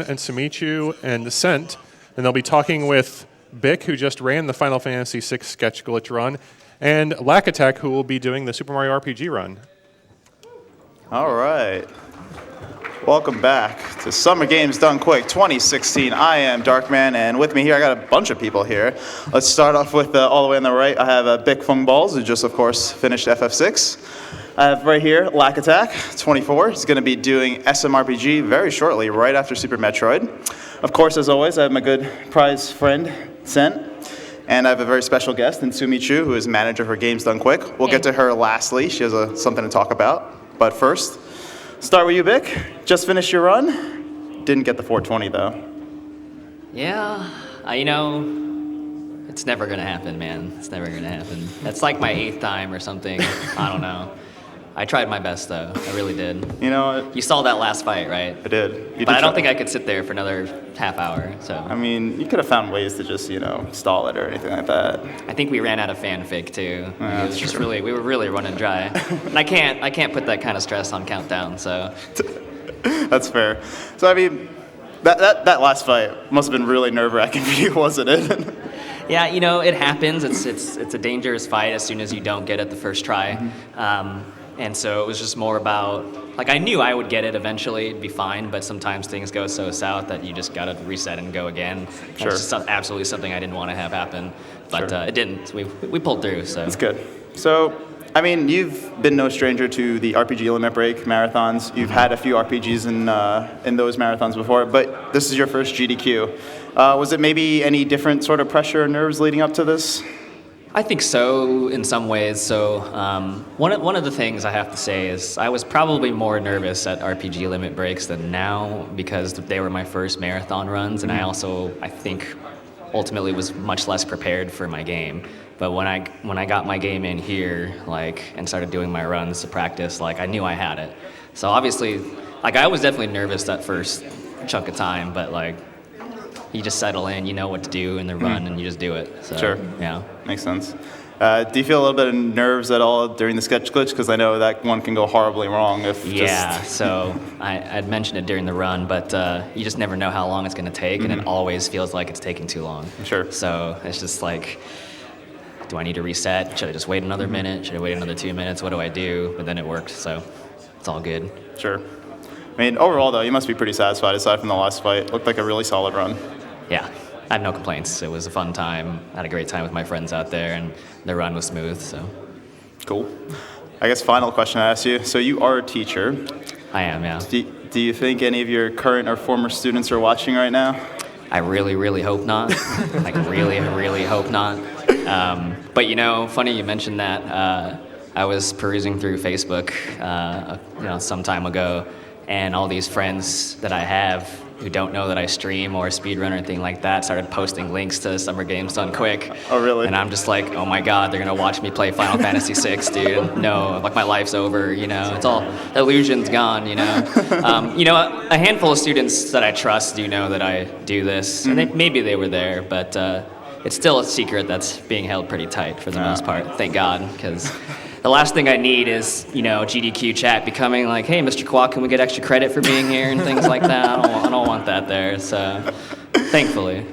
and Sumichu and Scent, and they'll be talking with Bick, who just ran the Final Fantasy VI sketch glitch run, and Lack Attack, who will be doing the Super Mario RPG run. All right. Welcome back to Summer Games Done Quick 2016. I am Darkman, and with me here, I got a bunch of people here. Let's start off with all the way on the right. I have Bick Fung Balls, who just, of course, finished FF6. I have right here Lack Attack 24. He's going to be doing SMRPG very shortly, right after Super Metroid. Of course, as always, I have my good prize friend, Scent. And I have a very special guest in Sumi Chu, who is manager for Games Done Quick. We'll get to her lastly. She has something to talk about. But first, start with you, Bick. Just finished your run. Didn't get the 420, though. Yeah, it's never going to happen, man. It's never going to happen. That's like my 8th time or something. I don't know. I tried my best, though. I really did. You know, you saw that last fight, right? I did. But I don't think I could sit there for another half hour, so. I mean, you could have found ways to just, stall it or anything like that. I think we ran out of fanfic, too. It was just we were really running dry. And I can't put that kind of stress on Countdown, so. That's fair. So, I mean, that last fight must have been really nerve-wracking for you, wasn't it? Yeah, it happens. It's a dangerous fight as soon as you don't get it the first try. Mm-hmm. And so it was just more about, I knew I would get it eventually, it'd be fine, but sometimes things go so south that you just gotta reset and go again. Sure. It's just absolutely something I didn't want to have happen, but it didn't. We pulled through, so. That's good. So, I mean, you've been no stranger to the RPG Limit Break marathons. You've had a few RPGs in those marathons before, but this is your first GDQ. Was it maybe any different sort of pressure or nerves leading up to this? I think so, in some ways. So one of the things I have to say is I was probably more nervous at RPG Limit Breaks than now because they were my first marathon runs, and I think, ultimately was much less prepared for my game. But when I got my game in here, and started doing my runs to practice, I knew I had it. So obviously, I was definitely nervous that first chunk of time, but you just settle in, you know what to do in the run, and you just do it. So, sure. Yeah. Makes sense. Do you feel a little bit of nerves at all during the sketch glitch? Because I know that one can go horribly wrong if so I'd mentioned it during the run, but you just never know how long it's going to take, and it always feels like it's taking too long. Sure. So it's just do I need to reset? Should I just wait another minute? Should I wait another 2 minutes? What do I do? But then it worked, so it's all good. Sure. I mean, overall, though, you must be pretty satisfied aside from the last fight. It looked like a really solid run. Yeah, I had no complaints. It was a fun time. I had a great time with my friends out there, and the run was smooth, so. Cool. I guess final question I ask you. So you are a teacher. I am, yeah. Do you think any of your current or former students are watching right now? I really, really hope not. Really, really hope not. But funny you mentioned that. I was perusing through Facebook, some time ago, and all these friends that I have who don't know that I stream or speedrun or anything like that started posting links to Summer Games Done Quick. Oh, really? And I'm just like, oh my God, they're gonna watch me play Final Fantasy VI, dude. No, my life's over, it's all, the illusion's gone, A handful of students that I trust do know that I do this, and maybe they were there, but it's still a secret that's being held pretty tight for the most part, thank God, because the last thing I need is, GDQ chat becoming like, hey, Mr. Kwok, can we get extra credit for being here and things like that? I don't want that there, so thankfully.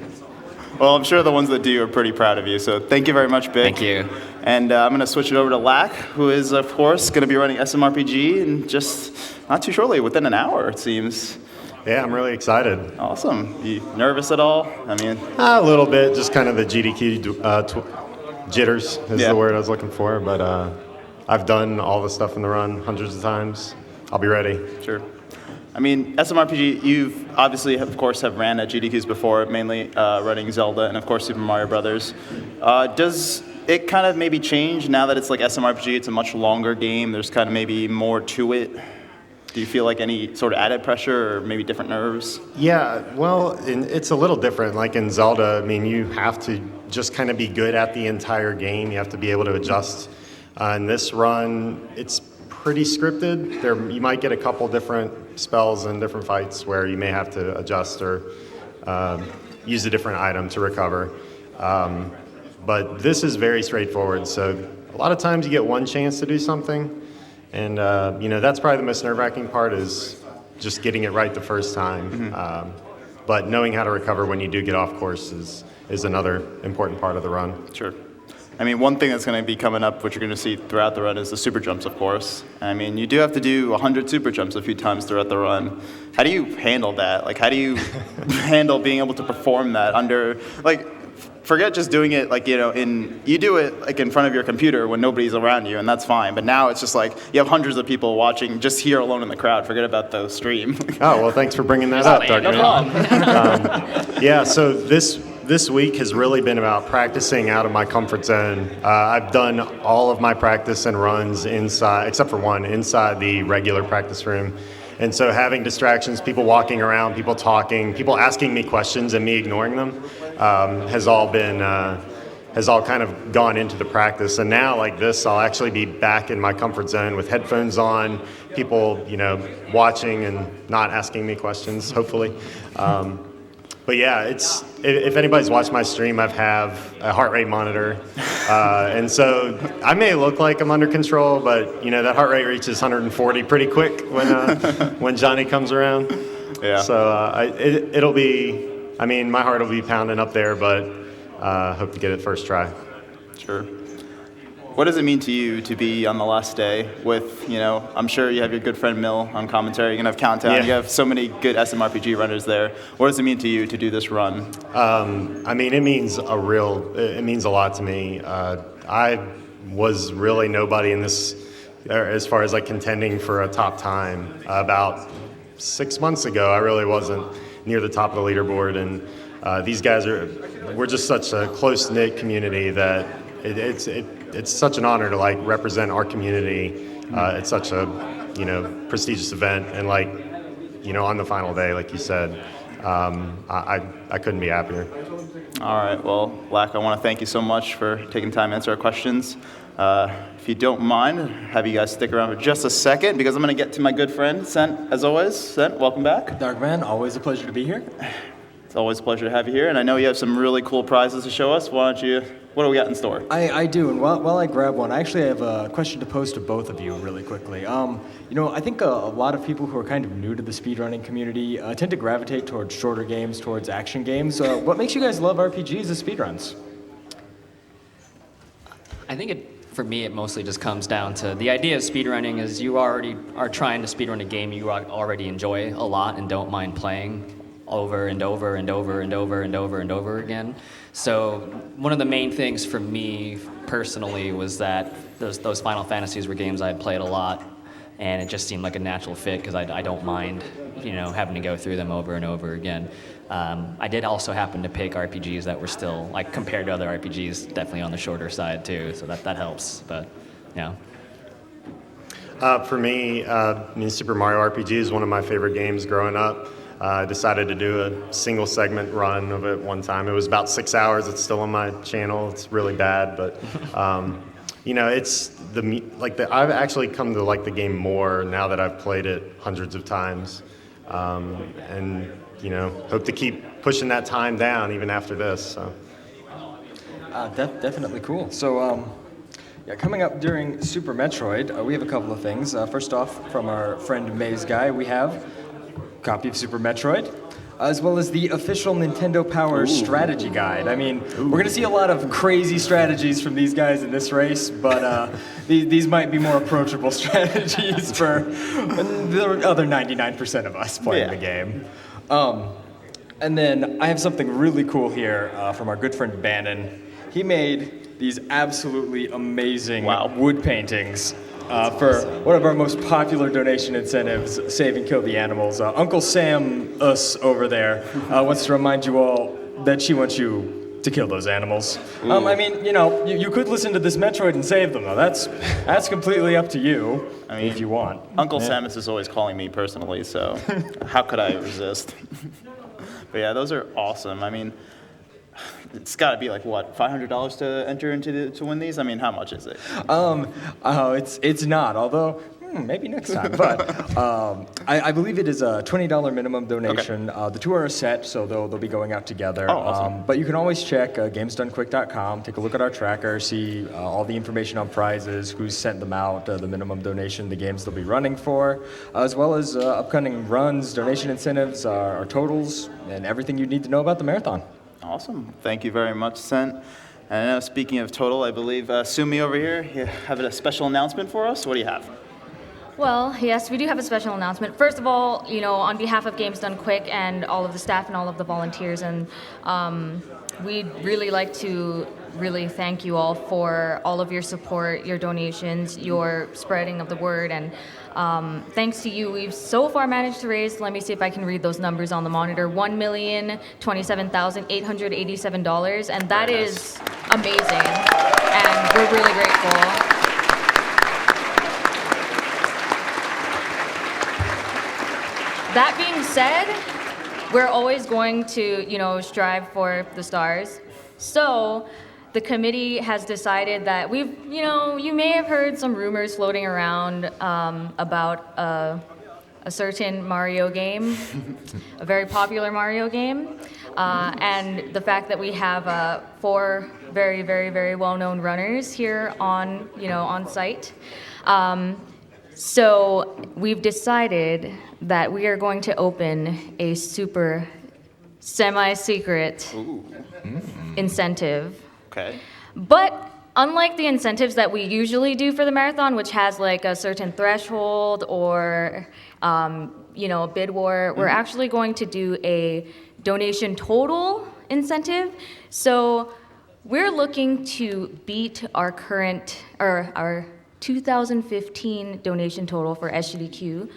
Well, I'm sure the ones that do are pretty proud of you, so thank you very much, Bick. Thank you. And I'm going to switch it over to Lack, who is, of course, going to be running SMRPG in just not too shortly, within an hour, it seems. Yeah, I'm really excited. Awesome. You nervous at all? I mean... A little bit, just kind of the GDQ jitters is the word I was looking for, but... I've done all the stuff in the run hundreds of times. I'll be ready. Sure. I mean, SMRPG, you've obviously, of course, have ran at GDQs before, mainly running Zelda and, of course, Super Mario Brothers. Does it kind of maybe change now that it's like SMRPG, it's a much longer game, there's kind of maybe more to it? Do you feel like any sort of added pressure or maybe different nerves? Yeah, well, it's a little different. Like in Zelda, I mean, you have to just kind of be good at the entire game. You have to be able to adjust. In this run, it's pretty scripted. You might get a couple different spells and different fights where you may have to adjust or use a different item to recover. But this is very straightforward. So a lot of times you get one chance to do something, and that's probably the most nerve-wracking part is just getting it right the first time. but knowing how to recover when you do get off course is another important part of the run. Sure. I mean, one thing that's going to be coming up, which you're going to see throughout the run, is the super jumps, of course. I mean, you do have to do 100 super jumps a few times throughout the run. How do you handle that? Like, how do you handle being able to perform that under, like, forget just doing it, like, you know, you do it, like, in front of your computer when nobody's around you, and that's fine. But now it's just like you have hundreds of people watching just here alone in the crowd. Forget about the stream. Oh, well, thanks for bringing that up, Dark Man. Yeah, so this week has really been about practicing out of my comfort zone. I've done all of my practice and runs inside, except for one, inside the regular practice room. And so having distractions, people walking around, people talking, people asking me questions and me ignoring them has all kind of gone into the practice. And now, like this, I'll actually be back in my comfort zone with headphones on, people, you know, watching and not asking me questions, hopefully. But yeah, if anybody's watched my stream, I have a heart rate monitor. And so I may look like I'm under control, but you know, that heart rate reaches 140 pretty quick when Johnny comes around. Yeah. So it'll be, I mean, my heart will be pounding up there, but hope to get it first try. Sure. What does it mean to you to be on the last day with, you know, I'm sure you have your good friend Mill on commentary, you're going to have Countdown, Yeah. You have so many good SMRPG runners there. What does it mean to you to do this run? I mean, it means a lot to me. I was really nobody in this, as far as like contending for a top time. About 6 months ago, I really wasn't near the top of the leaderboard, and these guys we're just such a close-knit community that it's such an honor to like represent our community at such a, you know, prestigious event, and like, you know, on the final day, like you said, I couldn't be happier. All right, well, Lack, I want to thank you so much for taking time to answer our questions. If you don't mind, have you guys stick around for just a second, because I'm going to get to my good friend, Sent, as always. Sent, welcome back. Darkman, always a pleasure to be here. It's always a pleasure to have you here, and I know you have some really cool prizes to show us. What do we got in store? I do, and while I grab one, I actually have a question to pose to both of you really quickly. You know, I think a lot of people who are kind of new to the speedrunning community tend to gravitate towards shorter games, towards action games. What makes you guys love RPGs as speedruns? I think for me, it mostly just comes down to the idea of speedrunning is you already are trying to speedrun a game you already enjoy a lot and don't mind playing over and over and over and over and over and over again. So one of the main things for me personally was that those Final Fantasies were games I had played a lot, and it just seemed like a natural fit because I don't mind, you know, having to go through them over and over again. I did also happen to pick RPGs that were still, like, compared to other RPGs, definitely on the shorter side too, so that helps, but yeah. For me, I mean, Super Mario RPG is one of my favorite games growing up. I decided to do a single segment run of it one time. It was about 6 hours. It's still on my channel. It's really bad, but you know, I've actually come to like the game more now that I've played it hundreds of times, and you know, hope to keep pushing that time down even after this. So. Definitely cool. So, yeah, coming up during Super Metroid, we have a couple of things. First off, from our friend Maze Guy, we have a copy of Super Metroid, as well as the official Nintendo Power strategy guide. I mean, we're going to see a lot of crazy strategies from these guys in this race, but these might be more approachable strategies for the other 99% of us playing the game. And then I have something really cool here from our good friend Bannon. He made these absolutely amazing wood paintings for one of our most popular donation incentives, Save and Kill the Animals. Uncle Sam over there wants to remind you all that she wants you to kill those animals. I mean, you know, you could listen to this Metroid and save them, though. That's completely up to you, I mean, if you want. Uncle Samus is always calling me personally, so how could I resist? But yeah, those are awesome. I mean, it's got to be like, what, $500 to enter into to win these? I mean, how much is it? It's not. Although Maybe next time. But I believe it is a $20 minimum donation. The two are a set, so they'll be going out together. Oh, awesome. But you can always check gamesdonequick.com, take a look at our tracker, see all the information on prizes, who's sent them out, the minimum donation, the games they'll be running for, as well as upcoming runs, donation incentives, our totals, and everything you need to know about the marathon. Awesome. Thank you very much, Sent. And I know, speaking of total, I believe Sumi over here, you have a special announcement for us. What do you have? Well, yes, we do have a special announcement. First of all, on behalf of Games Done Quick and all of the staff and all of the volunteers, and we'd really like to really thank you all for all of your support, your donations, your spreading of the word, and thanks to you, we've so far managed to raise, let me see if I can read those numbers on the monitor, $1,027,887, and that is amazing, and we're really grateful. That being said, we're always going to, strive for the stars. So the committee has decided that you may have heard some rumors floating around about a certain Mario game, a very popular Mario game, and the fact that we have 4 very, very, very well-known runners here on site. So we've decided that we are going to open a super semi-secret incentive. Okay. But unlike the incentives that we usually do for the marathon, which has like a certain threshold or a bid war, we're actually going to do a donation total incentive. So we're looking to beat our 2015 donation total for SGDQ,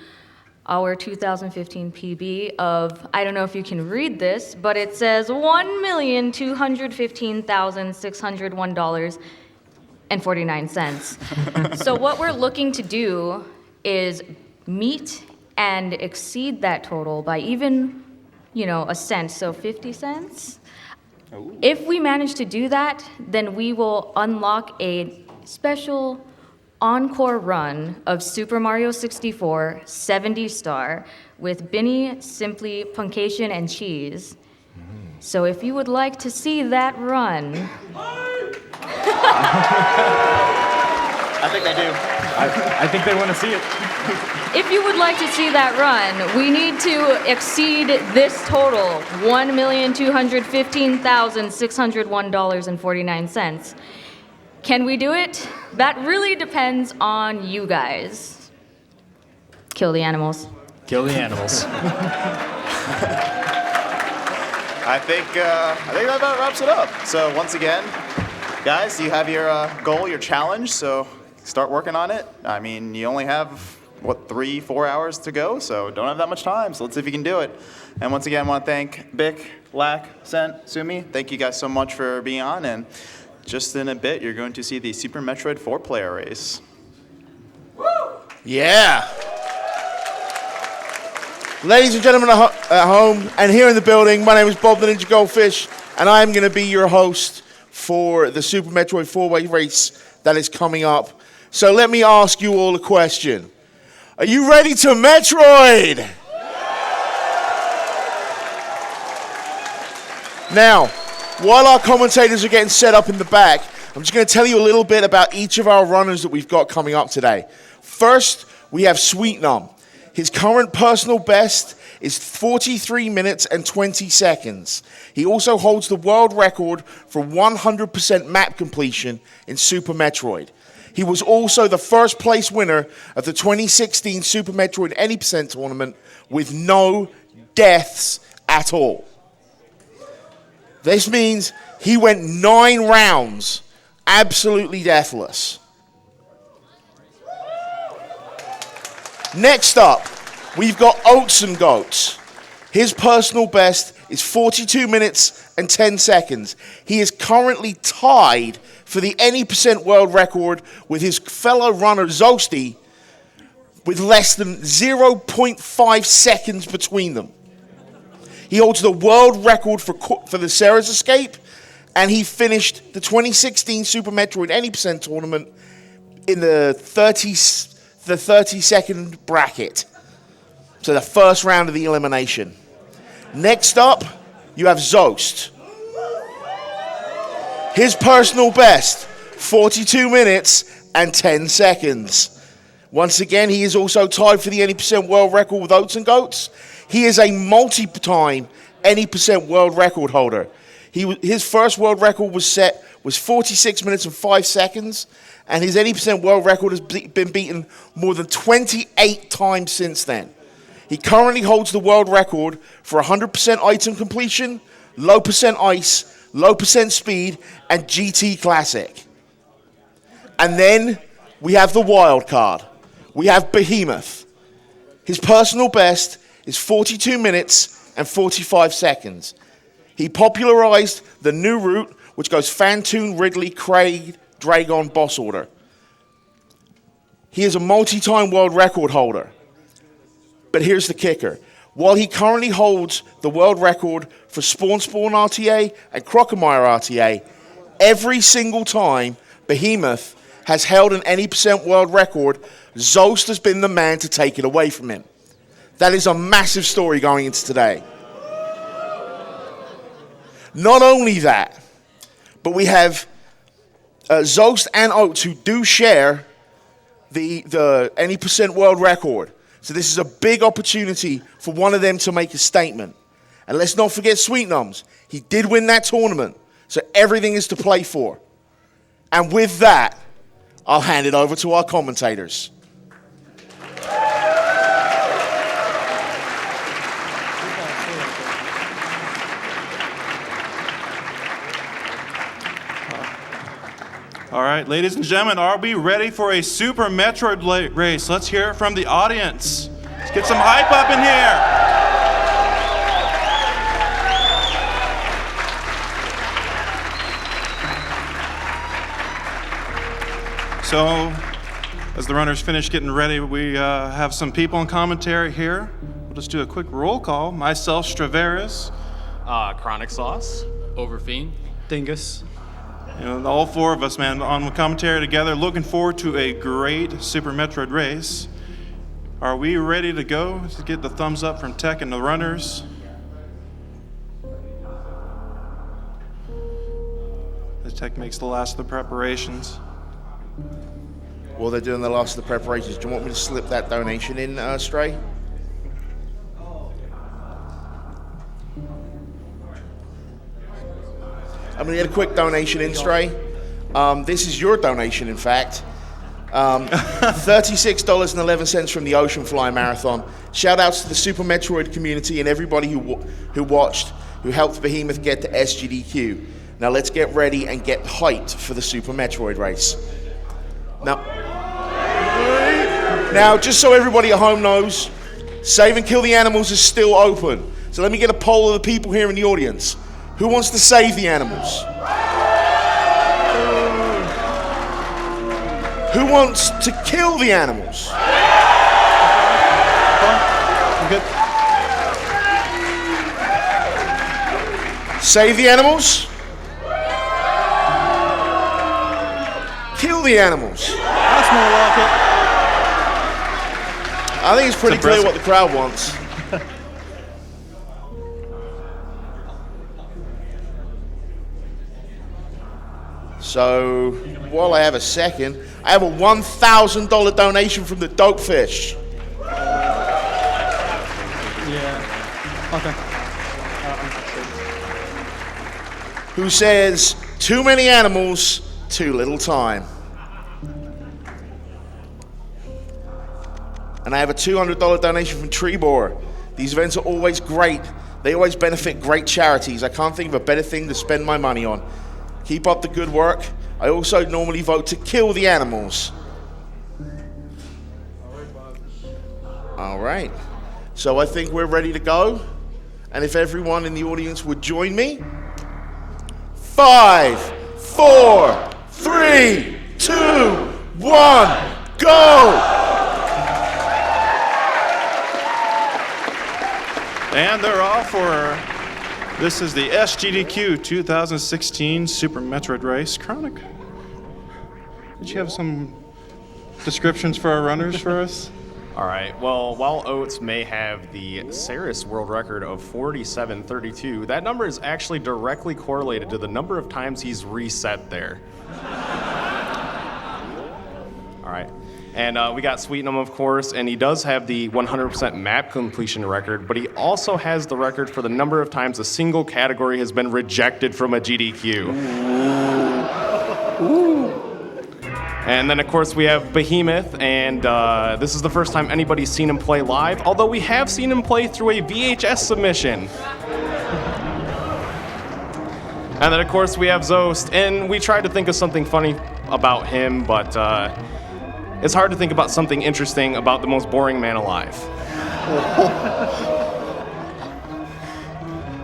our 2015 PB of, I don't know if you can read this, but it says $1,215,601.49. So what we're looking to do is meet and exceed that total by even, a cent, so 50 cents. Ooh. If we manage to do that, then we will unlock a special encore run of Super Mario 64 70 star with Binny, Simply, Puncation, and Cheese. So if you would like to see that run... I think they do. I think they want to see it. If you would like to see that run, we need to exceed this total, $1,215,601.49. Can we do it? That really depends on you guys. Kill the animals. Kill the animals. I think that about wraps it up. So once again, guys, you have your goal, your challenge, so start working on it. I mean, you only have, 3-4 hours to go, so don't have that much time, so let's see if you can do it. And once again, I want to thank Bic, Lack, Sent, Sumi. Thank you guys so much for being on, and just in a bit, you're going to see the Super Metroid 4-player race. Woo! Yeah. Ladies and gentlemen at home and here in the building, my name is Bob the Ninja Goldfish, and I'm going to be your host for the Super Metroid 4-way race that is coming up. So let me ask you all a question. Are you ready to Metroid? Now, while our commentators are getting set up in the back, I'm just going to tell you a little bit about each of our runners that we've got coming up today. First, we have Sweetnumb. His current personal best is 43 minutes and 20 seconds. He also holds the world record for 100% map completion in Super Metroid. He was also the first place winner of the 2016 Super Metroid Any Percent tournament with no deaths at all. This means he went 9 rounds absolutely deathless. Next up, we've got oatsngoats. His personal best is 42 minutes and 10 seconds. He is currently tied for the Any Percent world record with his fellow runner Zoasty with less than 0.5 seconds between them. He holds the world record for the Sarah's Escape, and he finished the 2016 Super Metroid Any Percent tournament in the 30 the 30-second bracket. So the first round of the elimination. Next up, you have Zoast. His personal best, 42 minutes and 10 seconds. Once again, he is also tied for the any percent world record with Oats and Goats. He is a multi-time any percent world record holder. His first world record was 46 minutes and 5 seconds, and his any percent world record has been beaten more than 28 times since then. He currently holds the world record for 100% item completion, low percent ice, low percent speed, and GT Classic. And then we have the wild card. We have Behemoth. His personal best is 42 minutes and 45 seconds. He popularized the new route, which goes Fantoon, Ridley, Craig, Dragon, boss order. He is a multi-time world record holder. But here's the kicker. While he currently holds the world record for Spawn RTA and Crocomire RTA, every single time Behemoth has held an any percent world record, Zoast has been the man to take it away from him. That is a massive story going into today. Not only that, but we have Zoast and Oats who do share the any percent world record. So this is a big opportunity for one of them to make a statement. And let's not forget Sweetnumbs. He did win that tournament, so everything is to play for. And with that, I'll hand it over to our commentators. All right, ladies and gentlemen, are we ready for a Super Metroid race? Let's hear it from the audience. Let's get some hype up in here. So, as the runners finish getting ready, we have some people in commentary here. We'll just do a quick roll call. Myself, Straveris. Chronic Sauce. Overfiend. Dingus. You know, all four of us, man, on commentary together, looking forward to a great Super Metroid race. Are we ready to go to get the thumbs up from Tech and the runners? The Tech makes the last of the preparations. While they're doing the last of the preparations, do you want me to slip that donation in, Stray? I'm going to get a quick donation in, Stray. This is your donation, in fact. $36.11 from the Ocean Fly Marathon. Shout outs to the Super Metroid community and everybody who watched, who helped Behemoth get to SGDQ. Now let's get ready and get hyped for the Super Metroid race. Now, just so everybody at home knows, Save and Kill the Animals is still open. So let me get a poll of the people here in the audience. Who wants to save the animals? Who wants to kill the animals? Save the animals? Kill the animals? That's more like it. I think it's pretty clear what the crowd wants. So, while I have a second, I have a $1,000 donation from the Dopefish. Yeah. Okay. Who says, too many animals, too little time. And I have a $200 donation from Treebor. These events are always great. They always benefit great charities. I can't think of a better thing to spend my money on. Keep up the good work. I also normally vote to kill the animals. All right. So I think we're ready to go. And if everyone in the audience would join me. 5, 4, 3, 2, 1, go! And they're off for, this is the SGDQ 2016 Super Metroid race. Chronic, did you have some descriptions for our runners for us? All right. Well, while Oates may have the Saris world record of 47.32, that number is actually directly correlated to the number of times he's reset there. All right. And we got Sweetnumb, of course, and he does have the 100% map completion record, but he also has the record for the number of times a single category has been rejected from a GDQ. Ooh. And then, of course, we have Behemoth, and this is the first time anybody's seen him play live, although we have seen him play through a VHS submission. And then, of course, we have Zoast, and we tried to think of something funny about him, but it's hard to think about something interesting about the most boring man alive.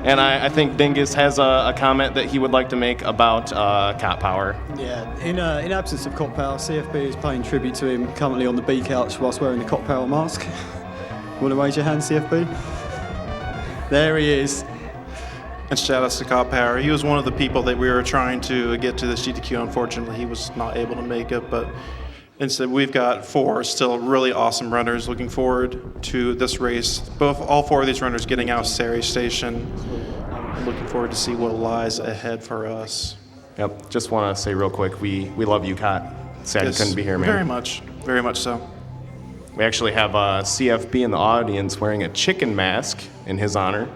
And I think Dingus has a comment that he would like to make about Cop Power. Yeah, in absence of Cop Power, CFB is paying tribute to him currently on the B couch whilst wearing the Cop Power mask. Want to raise your hand, CFB? There he is. And shout outs to Cop Power. He was one of the people that we were trying to get to this GDQ. Unfortunately, he was not able to make it, but instead we've got 4 still really awesome runners. Looking forward to this race. All 4 of these runners getting out of Saris Station. Looking forward to see what lies ahead for us. Yep, just want to say real quick, we love you, Cot. Sad you couldn't be here, man. Very much so. We actually have CFB in the audience wearing a chicken mask in his honor.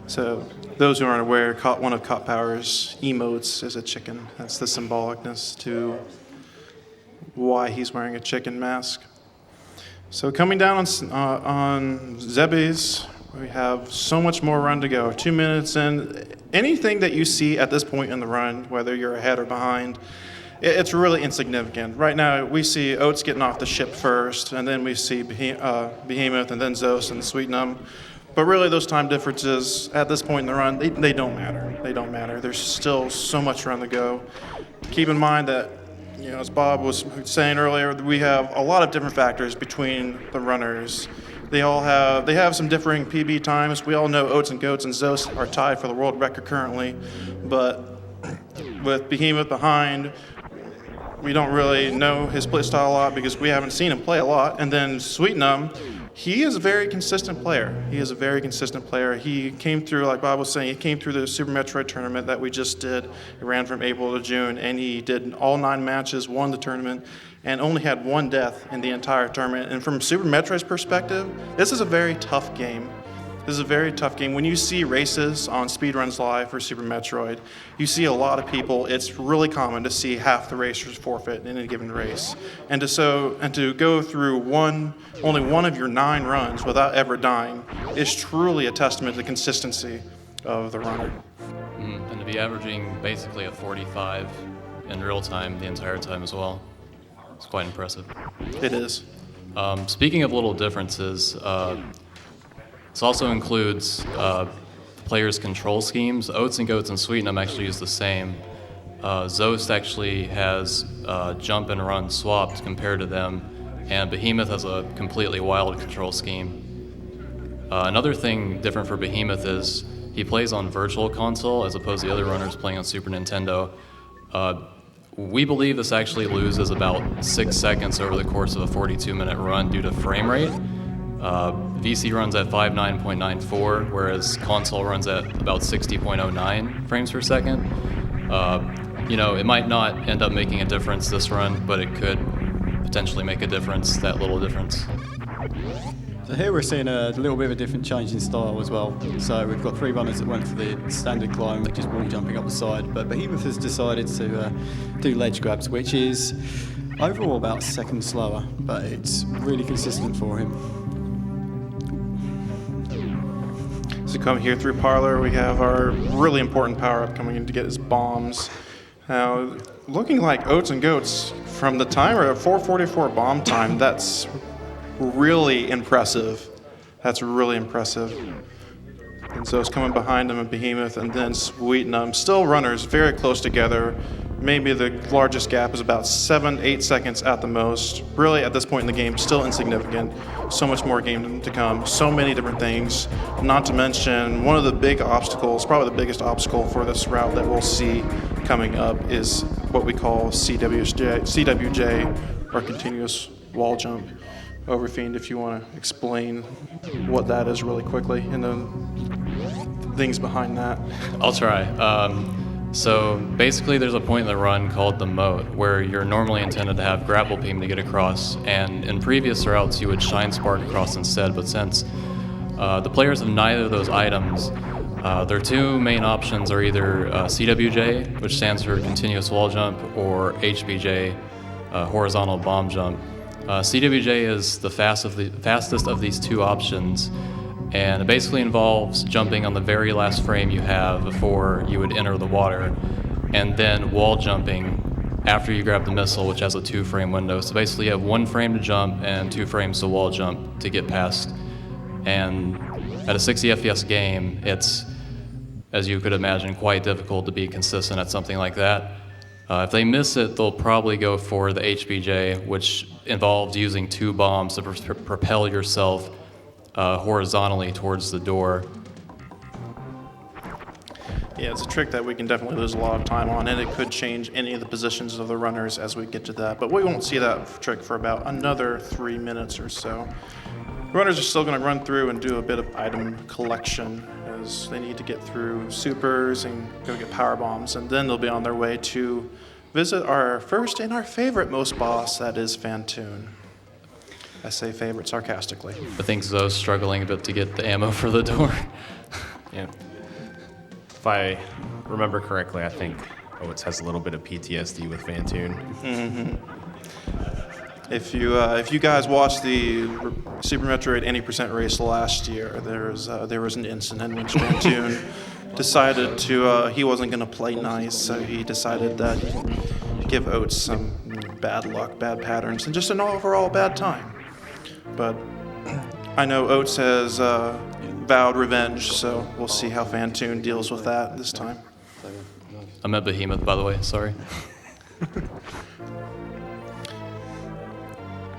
So, those who aren't aware, one of Cop Power's emotes is a chicken. That's the symbolicness to why he's wearing a chicken mask. So coming down on Zebby's, we have so much more run to go. 2 minutes in. Anything that you see at this point in the run, whether you're ahead or behind, it's really insignificant. Right now, we see Oates getting off the ship first, and then we see Behemoth, and then Zoast and Sweetnumb. But really, those time differences at this point in the run, they don't matter. They don't matter. There's still so much run to go. Keep in mind that, as Bob was saying earlier, we have a lot of different factors between the runners. They have some differing PB times. We all know Oats and Goats and Zoast are tied for the world record currently, but with Behemoth behind, we don't really know his play style a lot because we haven't seen him play a lot. And then Sweetnumb, he is a very consistent player. He came through, like Bob was saying, he came through the Super Metroid tournament that we just did. It ran from April to June, and he did all 9 matches, won the tournament, and only had 1 death in the entire tournament. And from Super Metroid's perspective, this is a very tough game. When you see races on Speedruns Live for Super Metroid, you see a lot of people. It's really common to see half the racers forfeit in a given race. And to go through only one of your 9 runs without ever dying is truly a testament to the consistency of the runner. And to be averaging basically a 45 in real time the entire time as well. It's quite impressive. It is. Speaking of little differences, this also includes players' control schemes. Oats and Goats and Sweetnumb actually use the same. Zoast actually has jump and run swapped compared to them, and Behemoth has a completely wild control scheme. Another thing different for Behemoth is he plays on Virtual Console as opposed to the other runners playing on Super Nintendo. We believe this actually loses about 6 seconds over the course of a 42-minute run due to frame rate. VC runs at 59.94, whereas console runs at about 60.09 frames per second. It might not end up making a difference this run, but it could potentially make a difference, that little difference. So here we're seeing a little bit of a different change in style as well. So we've got 3 runners that went for the standard climb, just wall jumping up the side, but Behemoth has decided to do ledge grabs, which is overall about a second slower, but it's really consistent for him. So come here through Parlor, we have our really important power-up coming in to get his bombs. Now, looking like Oats and Goats, from the timer at 4:44 bomb time, that's really impressive. And so it's coming behind him and Behemoth, and then Sweetnumb. Still runners very close together. Maybe the largest gap is about 7-8 seconds at the most. Really, at this point in the game, still insignificant. So much more game to come. So many different things. Not to mention, one of the big obstacles, probably the biggest obstacle for this route that we'll see coming up is what we call CWJ, or continuous wall jump. Overfiend, if you want to explain what that is really quickly and the things behind that. I'll try. So basically, there's a point in the run called the moat where you're normally intended to have grapple beam to get across, and in previous routes you would shine spark across instead. But since the players have neither of those items, their two main options are either CWJ, which stands for continuous wall jump, or HBJ, horizontal bomb jump. CWJ is the fastest of these two options, and it basically involves jumping on the very last frame you have before you would enter the water, and then wall jumping after you grab the missile, which has a 2-frame window. So basically you have 1 frame to jump and 2 frames to wall jump to get past. And at a 60 FPS game, it's, as you could imagine, quite difficult to be consistent at something like that. If they miss it, they'll probably go for the HBJ, which involves using 2 bombs to propel yourself horizontally towards the door. Yeah, it's a trick that we can definitely lose a lot of time on, and it could change any of the positions of the runners as we get to that. But we won't see that trick for about another 3 minutes or so. Runners are still going to run through and do a bit of item collection as they need to get through supers and go get power bombs, and then they'll be on their way to visit our first and our favorite most boss, that is Phantoon. I say favorite sarcastically. I think Zoe's struggling a bit to get the ammo for the door. Yeah. If I remember correctly, I think Oates has a little bit of PTSD with Phantoon. Mm-hmm. If you guys watched the Super Metroid Any % race last year, there was an incident in which Phantoon decided to he wasn't going to play nice, so he decided that he'd give Oates some bad luck, bad patterns, and just an overall bad time. But I know Oates has vowed revenge, so we'll see how Phantoon deals with that this time. I'm at Behemoth, by the way, sorry.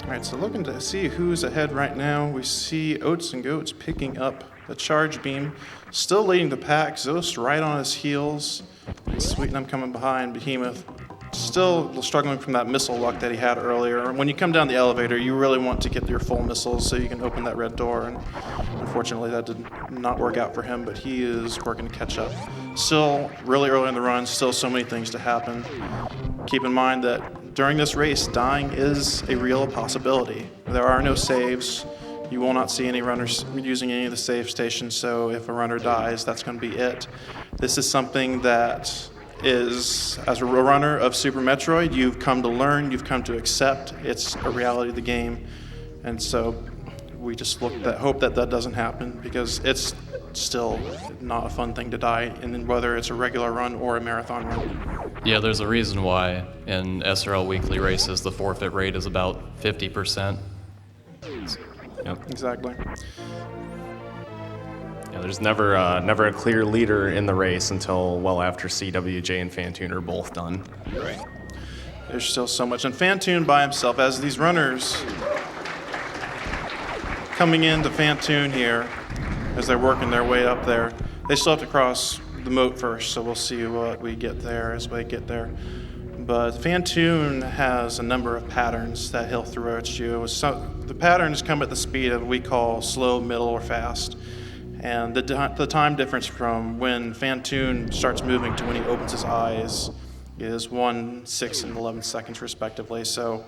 All right, so looking to see who's ahead right now, we see Oats and Goats picking up the charge beam, still leading the pack. Zoast right on his heels. Sweetnumb coming behind. Behemoth still struggling from that missile luck that he had earlier. When you come down the elevator, you really want to get your full missiles so you can open that red door, and unfortunately that did not work out for him, but he is working to catch up. Still really early in the run, still so many things to happen. Keep in mind that during this race, dying is a real possibility. There are no saves. You will not see any runners using any of the save stations, so if a runner dies, that's going to be it. This is something that is, as a runner of Super Metroid, you've come to learn, you've come to accept. It's a reality of the game, and so we just hope that that doesn't happen, because it's still not a fun thing to die, and then whether it's a regular run or a marathon run. Yeah, there's a reason why in SRL weekly races the forfeit rate is about 50%. Yep. Exactly. Yeah, there's never a clear leader in the race until well after CWJ and Phantoon are both done. Right. There's still so much. And Phantoon by himself, as these runners coming into Phantoon here, as they're working their way up there, they still have to cross the moat first, so we'll see what we get there as we get there. But Phantoon has a number of patterns that he'll throw at you. So the patterns come at the speed of what we call slow, middle, or fast. And the time difference from when Phantoon starts moving to when he opens his eyes is 1, 6, and 11 seconds respectively. So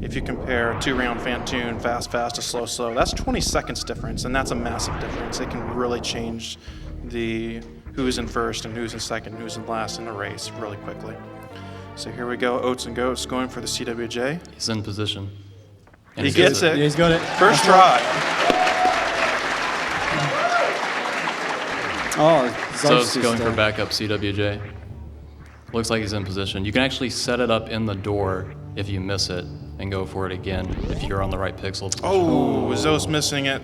if you compare 2-round Phantoon, fast, fast, to slow, slow, that's 20 seconds difference, and that's a massive difference. It can really change the who's in first and who's in second, who's in last in the race really quickly. So here we go, Oats and Goats going for the CWJ. He's in position. And he gets it. Yeah, he's got it. First try. Oh, So it's going for backup CWJ. Looks like he's in position. You can actually set it up in the door if you miss it and go for it again if you're on the right pixel position. Oh, Zoast missing it.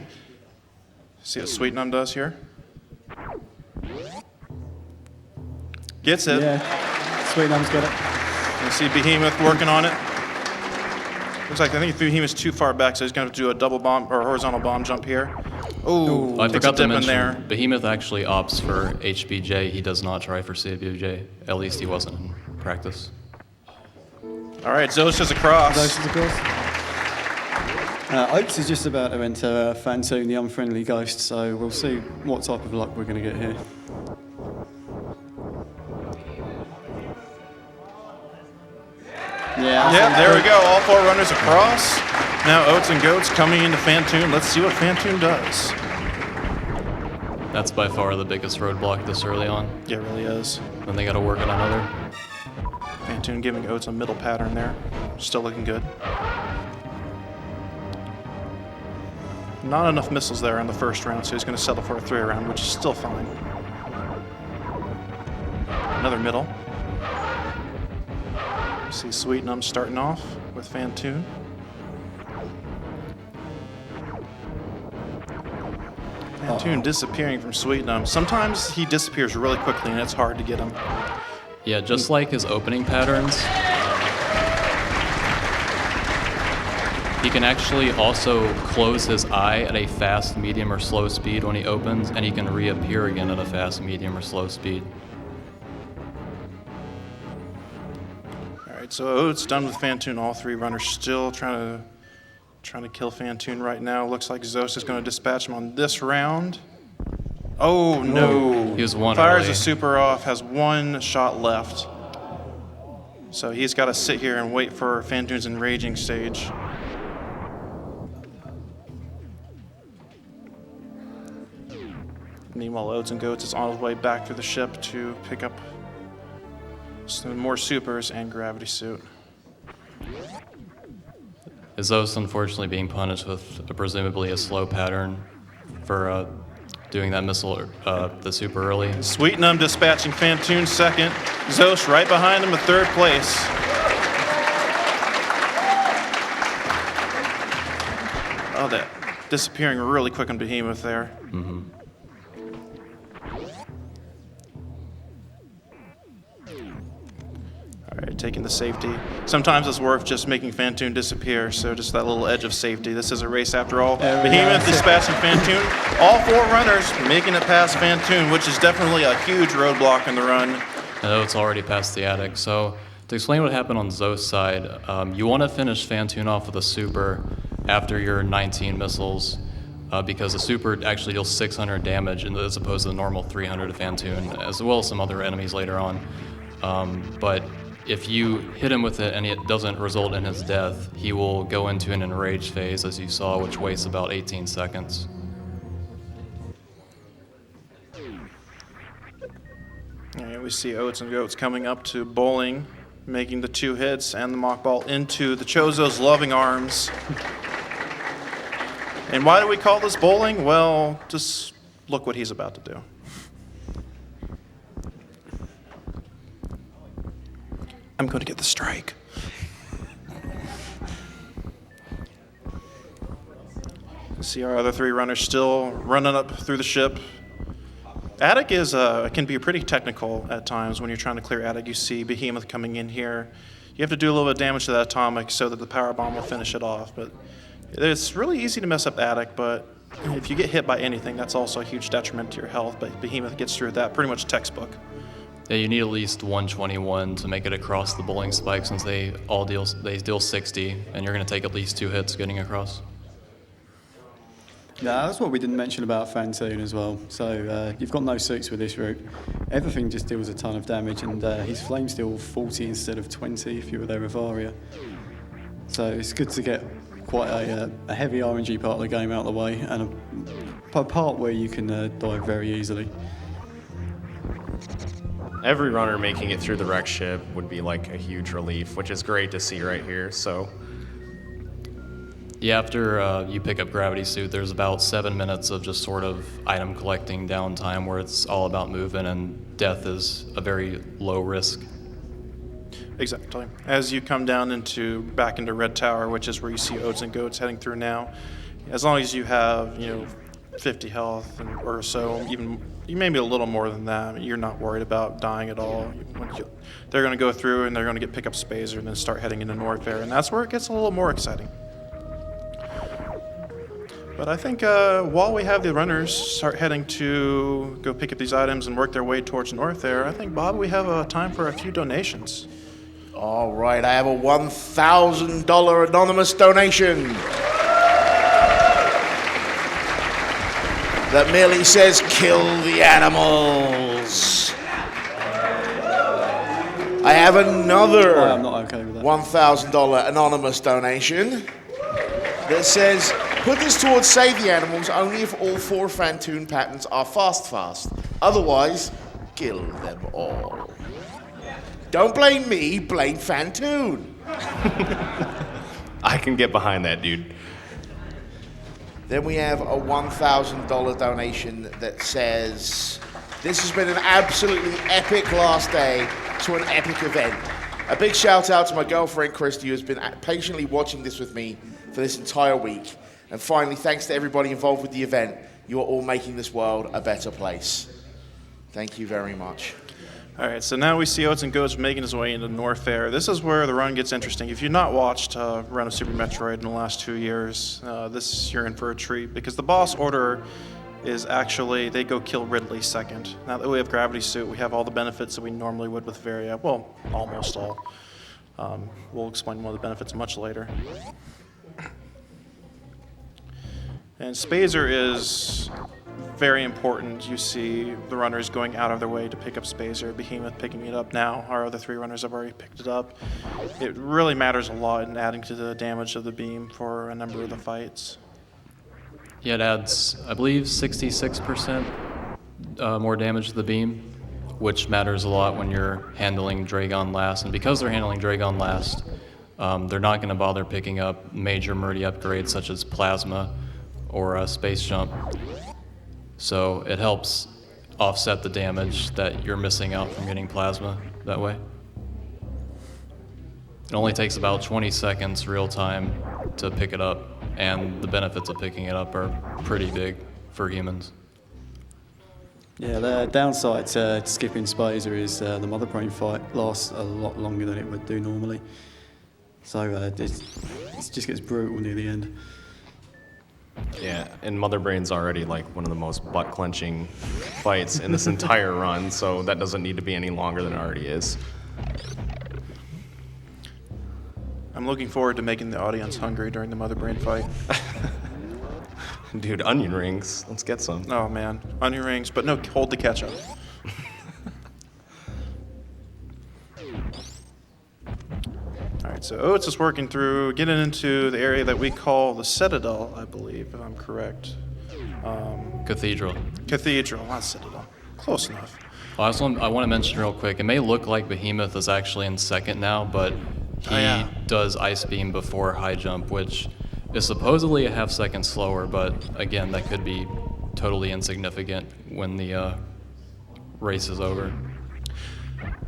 See what Sweetnumb does here? Gets it. Yeah, Sweetnumb's got it. You see Behemoth working on it. Looks like I think Behemoth's too far back, so he's going to do a double bomb or horizontal bomb jump here. Ooh, I takes a forgot to dip in mention, there. Behemoth actually opts for HBJ. He does not try for CWJ. At least he wasn't in practice. All right, Zoast is across. Those is across. Oats is just about to enter Fantoon, the unfriendly ghost, so we'll see what type of luck we're going to get here. Yeah, there we go. All 4 runners across. Now Oats and Goats coming into Fantoon. Let's see what Fantoon does. That's by far the biggest roadblock this early on. Yeah, it really is. Then they got to work on another. Fantoon giving Oats a middle pattern there. Still looking good. Not enough missiles there in the first round, so he's going to settle for a 3 round, which is still fine. Another middle. See sweetnumb starting off with Fantoon. Fantoon disappearing from sweetnumb. Sometimes he disappears really quickly and it's hard to get him. Yeah, just like his opening patterns, he can actually also close his eye at a fast, medium, or slow speed when he opens, and he can reappear again at a fast, medium, or slow speed. All right, so Oats done with Fantoon. All 3 runners still trying to kill Fantoon right now. Looks like Zoast is going to dispatch him on this round. Oh no! He was 1 Fires early. a super off, has 1 shot left. So he's got to sit here and wait for Fantoon's enraging stage. Meanwhile, Oats and Goats is on his way back through the ship to pick up some more supers and gravity suit. Zoast unfortunately being punished with presumably a slow pattern for doing that missile, the super early. Sweetnumb dispatching Fantoon second. Zoast right behind him in 3rd place. Oh, that disappearing really quick on Behemoth there. Mm-hmm. All right, taking the safety. Sometimes it's worth just making Fantoon disappear, so just that little edge of safety. This is a race after all. Behemoth dispatching Fantoon. All 4 runners making it past Fantoon, which is definitely a huge roadblock in the run. I know it's already past the attic. So to explain what happened on Zoast's side, you want to finish Fantoon off with a super after your 19 missiles, because the super actually deals 600 damage as opposed to the normal 300 to Fantoon, as well as some other enemies later on. But if you hit him with it and it doesn't result in his death, he will go into an enraged phase, as you saw, which wastes about 18 seconds. And we see Oats and Goats coming up to bowling, making the 2 hits and the mock ball into the Chozo's loving arms. And why do we call this bowling? Well, just look what he's about to do. I'm going to get the strike. See our other 3 runners still running up through the ship. Attic is can be pretty technical at times when you're trying to clear attic. You see Behemoth coming in here. You have to do a little bit of damage to that atomic so that the power bomb will finish it off. But it's really easy to mess up attic, but if you get hit by anything, that's also a huge detriment to your health. But Behemoth gets through that pretty much textbook. Yeah, you need at least 121 to make it across the bowling spike, since they deal 60, and you're going to take at least 2 hits getting across. Yeah, that's what we didn't mention about Fantoon as well. So you've got no suits with this route. Everything just deals a ton of damage, and his flames deal 40 instead of 20 if you were there with Aria. So it's good to get quite a heavy RNG part of the game out of the way, and a part where you can die very easily. Every runner making it through the wreck ship would be like a huge relief, which is great to see right here. So, yeah, after you pick up Gravity Suit, there's about 7 minutes of just sort of item collecting downtime where it's all about movement, and death is a very low risk. Exactly. As you come down back into Red Tower, which is where you see Oats and Goats heading through now, as long as you have 50 health or so, even maybe a little more than that, you're not worried about dying at all. They're going to go through and they're going to get pick up Spazer and then start heading into Norfair, and that's where it gets a little more exciting. But I think while we have the runners start heading to go pick up these items and work their way towards north there, I think, Bob, we have time for a few donations. All right, I have a $1,000 anonymous donation that merely says, kill the animals. I have another I'm not okay with that. $1,000 anonymous donation that says, put this towards save the animals only if all 4 Phantoon patterns are fast. Otherwise, kill them all. Don't blame me, blame Phantoon. I can get behind that, dude. Then we have a $1,000 donation that says, this has been an absolutely epic last day to an epic event. A big shout out to my girlfriend, Christy, who has been patiently watching this with me for this entire week. And finally, thanks to everybody involved with the event. You are all making this world a better place. Thank you very much. All right, so now we see Oats and Goats making his way into North Fair. This is where the run gets interesting. If you've not watched a run of Super Metroid in the last 2 years, you're in for a treat, because the boss order is actually, they go kill Ridley second. Now that we have Gravity Suit, we have all the benefits that we normally would with Varia. Well, almost all. We'll explain one of the benefits much later. And Spazer is very important. You see the runners going out of their way to pick up Spazer, Behemoth picking it up now. Our other 3 runners have already picked it up. It really matters a lot in adding to the damage of the beam for a number of the fights. Yeah, it adds, I believe, 66% more damage to the beam, which matters a lot when you're handling Dragon last. And because they're handling Dragon last, they're not going to bother picking up major Murdy upgrades such as Plasma or a Space Jump. So it helps offset the damage that you're missing out from getting Plasma that way. It only takes about 20 seconds real time to pick it up, and the benefits of picking it up are pretty big for humans. Yeah, the downside to skipping Spazer is the Mother Brain fight lasts a lot longer than it would do normally. So it just gets brutal near the end. Yeah, and Mother Brain's already like one of the most butt-clenching fights in this entire run, so that doesn't need to be any longer than it already is. I'm looking forward to making the audience hungry during the Mother Brain fight. Dude, onion rings. Let's get some. Oh, man. Onion rings, but no, hold the ketchup. All right, so Oats is working through, getting into the area that we call the Citadel, I believe, if I'm correct. Cathedral. Cathedral, not Citadel. Close enough. Well, I want to mention real quick, it may look like Behemoth is actually in second now, but he does Ice Beam before High Jump, which is supposedly a half second slower, but again, that could be totally insignificant when the race is over.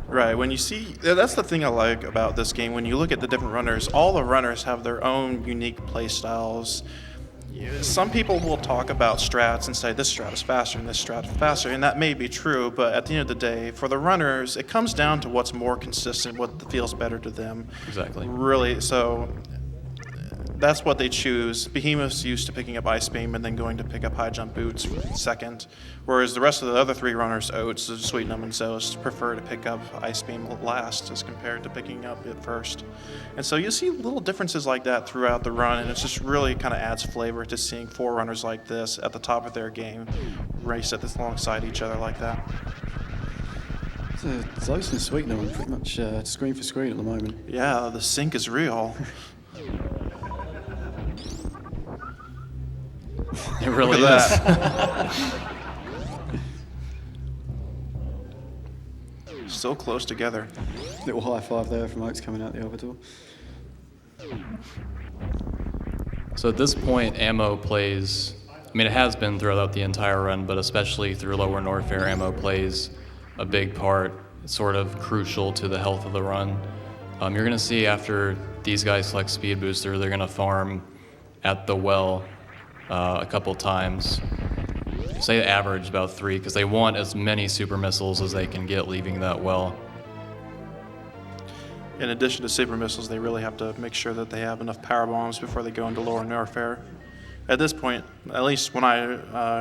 Right, when you see, that's the thing I like about this game. When you look at the different runners, all the runners have their own unique play styles. Some people will talk about strats and say this strat is faster and this strat is faster, and that may be true, but at the end of the day, for the runners, it comes down to what's more consistent, what feels better to them. Exactly. Really, so that's what they choose. Behemoth's used to picking up Ice Beam and then going to pick up High Jump Boots second, whereas the rest of the other 3 runners, Oats, Sweetnumb, and Zoast, prefer to pick up Ice Beam last as compared to picking up it first. And so you see little differences like that throughout the run, and it just really kind of adds flavor to seeing 4 runners like this at the top of their game race at this alongside each other like that. So Zoast and Sweetnumb are pretty much screen for screen at the moment. Yeah, the sync is real. It really is. Still close together. Little high five there from Oaks coming out the other door. So at this point, ammo plays, I mean, it has been throughout the entire run, but especially through Lower North Fair, ammo plays a big part, sort of crucial to the health of the run. You're going to see after these guys select Speed Booster, they're going to farm at the well a couple times. Say average about 3, because they want as many super missiles as they can get leaving that well. In addition to super missiles, they really have to make sure that they have enough power bombs before they go into Lower North Fair. at this point, at least when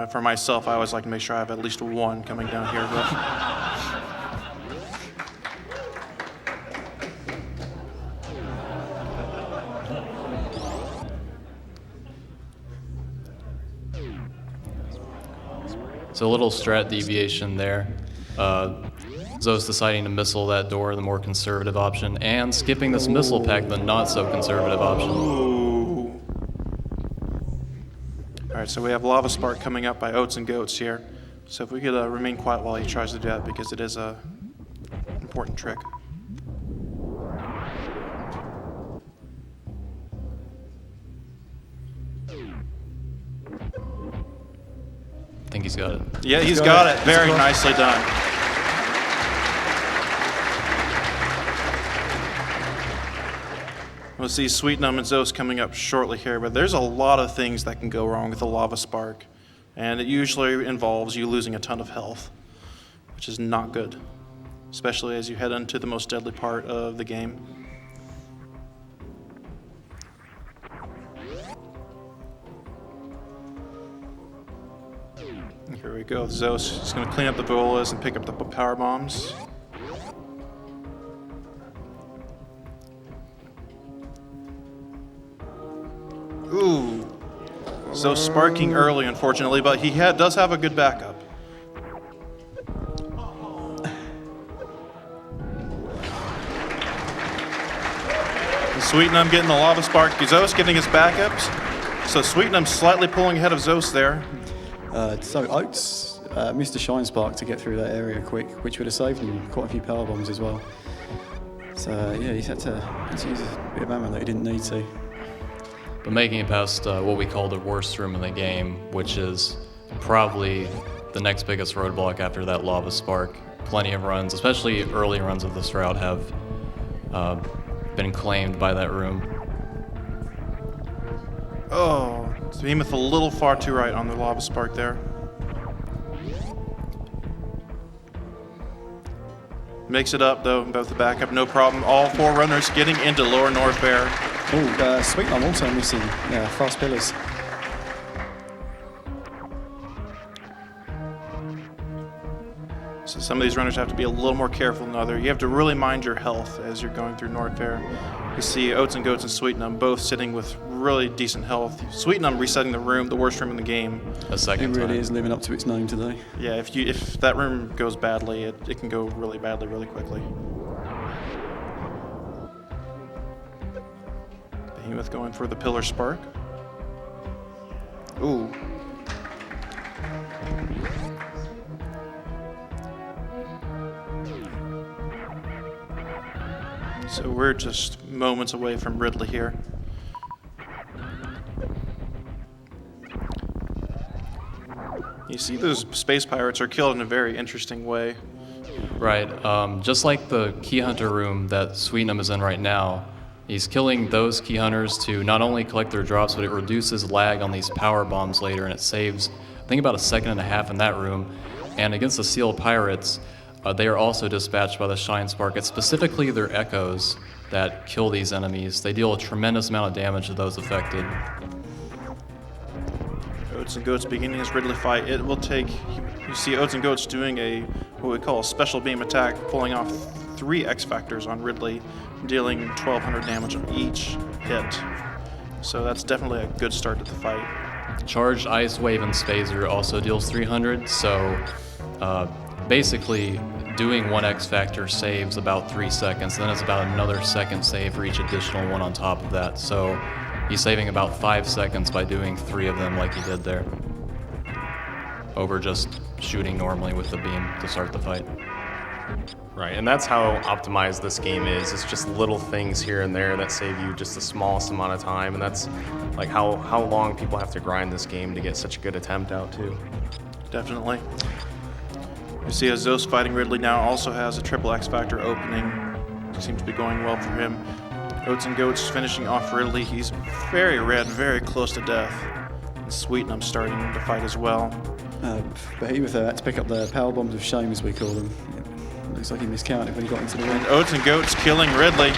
for myself, I always like to make sure I have at least one coming down here. So a little strat deviation there. Zoast deciding to missile that door, the more conservative option, and skipping this missile pack, the not so conservative option. Ooh. All right, so we have Lava Spark coming up by Oats and Goats here. So if we could remain quiet while he tries to do that, because it is a important trick. I think he's got it. Yeah, he's got it. Very nicely done. We'll see sweetnumb and Zoast coming up shortly here, but there's a lot of things that can go wrong with the Lava Spark, and it usually involves you losing a ton of health, which is not good, especially as you head into the most deadly part of the game. Here we go. Zoast is going to clean up the bolas and pick up the power bombs. Ooh. So sparking early, unfortunately, but he does have a good backup. Sweetnumb getting the lava spark. Zoast getting his backups. So Sweetnumb slightly pulling ahead of Zoast there. So Oats missed a Shine Spark to get through that area quick, which would have saved him quite a few power bombs as well. So yeah, he's had to use a bit of ammo that he didn't need to. But making it past what we call the worst room in the game, which is probably the next biggest roadblock after that lava spark. Plenty of runs, especially early runs of this route, have been claimed by that room. Oh, Behemoth a little far too right on the lava spark there. Makes it up though, both the backup, no problem. All four runners getting into lower North Bear. Oh, Sweetnumb also missing fast pillars. So some of these runners have to be a little more careful than others. You have to really mind your health as you're going through North Fair. You see Oats and Goats and Sweetnumb both sitting with really decent health. Sweetnumb resetting the room, the worst room in the game. A second time. It really is living up to its name today. Yeah, if that room goes badly, it can go really badly really quickly. Behemoth going for the pillar spark. Ooh. So we're just moments away from Ridley here. You see those space pirates are killed in a very interesting way. Right, just like the key hunter room that Sweetnumb is in right now, he's killing those key hunters to not only collect their drops, but it reduces lag on these power bombs later, and it saves, I think, about 1.5 seconds in that room. And against the Seal Pirates, they are also dispatched by the Shine Spark. It's specifically their echoes that kill these enemies. They deal a tremendous amount of damage to those affected. Oats and Goats beginning his Ridley fight. It will take, you see Oats and Goats doing what we call a special beam attack, pulling off 3 X Factors on Ridley, dealing 1,200 damage on each hit. So that's definitely a good start to the fight. Charged Ice Wave and Spazer also deals 300, so basically doing 1 X Factor saves about 3 seconds, then it's about another second save for each additional one on top of that. So he's saving about 5 seconds by doing 3 of them like he did there, over just shooting normally with the beam to start the fight. Right, and that's how optimized this game is. It's just little things here and there that save you just the smallest amount of time, and that's like how long people have to grind this game to get such a good attempt out too. Definitely. You see as Zoast fighting Ridley now also has a triple X Factor opening. Seems to be going well for him. Oats and Goats finishing off Ridley. He's very red, very close to death. And Sweetnumb starting to fight as well. Behemoth had to pick up the power bombs of shame, as we call them. Looks like he miscounted when he got into the ring. And Oats and Goats killing Ridley.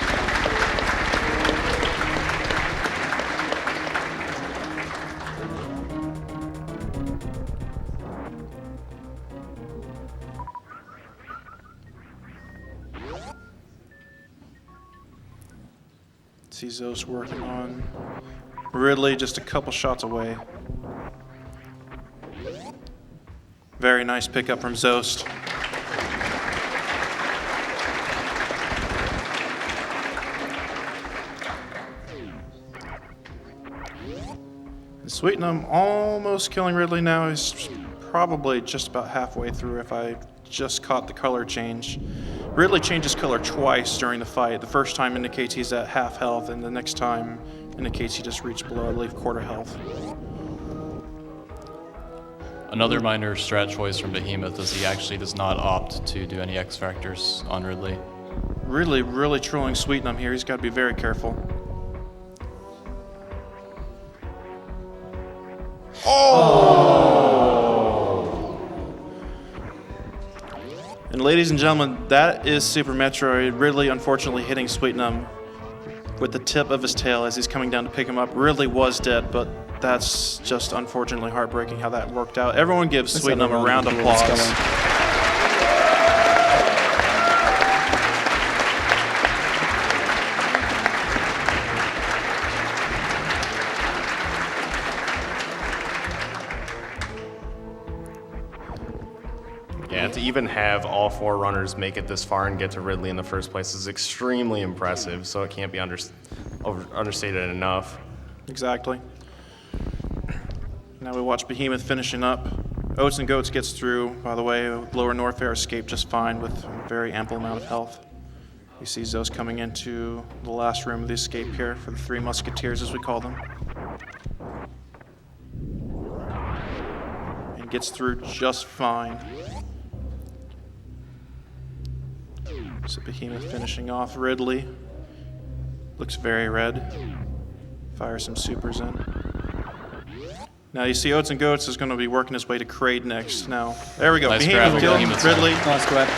see Zoast working on Ridley, just a couple shots away. Very nice pickup from Zoast. And sweetnumb almost killing Ridley now. He's probably just about halfway through if I just caught the color change. Ridley changes color twice during the fight. The first time indicates he's at half health, and the next time indicates he just reached below, I believe, quarter health. Another minor strat choice from Behemoth is he actually does not opt to do any X factors on Ridley. Ridley really trolling sweetnumb here. He's got to be very careful. And ladies and gentlemen, that is Super Metroid. Ridley unfortunately hitting sweetnumb with the tip of his tail as he's coming down to pick him up. Ridley was dead, but that's just unfortunately heartbreaking how that worked out. Everyone gives sweetnumb a round of applause. Yeah, to even have all 4 runners make it this far and get to Ridley in the first place is extremely impressive, so it can't be understated enough. Exactly. Now we watch Behemoth finishing up. Oatsngoats gets through, by the way. Lower Norfair escaped just fine with a very ample amount of health. You see Zoast coming into the last room of the escape here for the 3 Musketeers, as we call them. And gets through just fine. So Behemoth finishing off Ridley. Looks very red. Fire some supers in. Now you see Oatsngoats is going to be working his way to Kraid next. Now, there we go. Nice Behemoth grab, killed Ridley. Nice grab.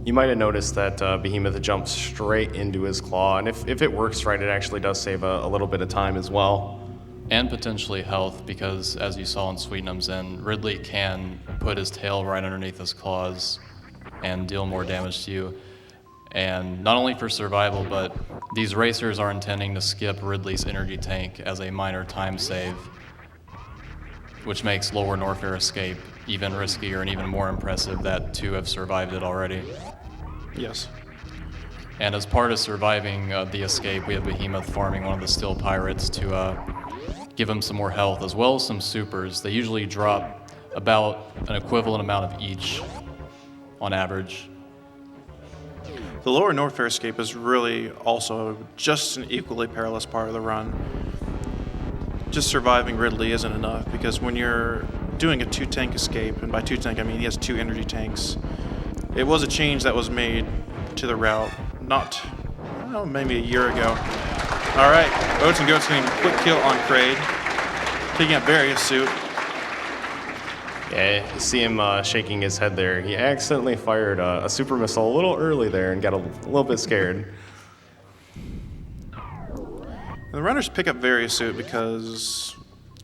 You might have noticed that Behemoth jumped straight into his claw, and if it works right, it actually does save a little bit of time as well. And potentially health, because as you saw in Sweetnumb's end, Ridley can put his tail right underneath his claws and deal more damage to you. And not only for survival, but these racers are intending to skip Ridley's energy tank as a minor time save, which makes Lower Norfair escape even riskier and even more impressive that 2 have survived it already. Yes. And as part of surviving the escape, we have Behemoth farming one of the Steel Pirates to give him some more health, as well as some supers. They usually drop about an equivalent amount of each on average. The Lower Norfair escape is really also just an equally perilous part of the run. Just surviving Ridley isn't enough, because when you're doing a 2-tank escape, and by 2-tank I mean he has 2 energy tanks, it was a change that was made to the route not, I don't know, maybe a year ago. All right, Oatsngoats getting a quick kill on Kraid, picking up Various suit. Yeah, you see him shaking his head there. He accidentally fired a super missile a little early there and got a little bit scared. The runners pick up Various suit because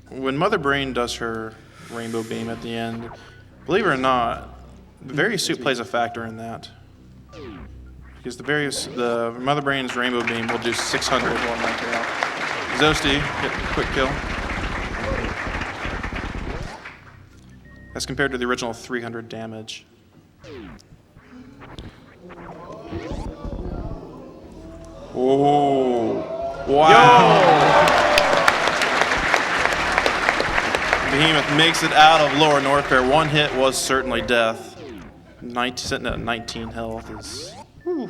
when Mother Brain does her rainbow beam at the end, believe it or not, Various suit plays a factor in that. Because the Mother Brain's rainbow beam will do 600 while material. Zoasty getting a quick kill. As compared to the original 300 damage. Oh, wow. Behemoth makes it out of Lower Norfair. 1 hit was certainly death. Sitting at 19 health is... Whew.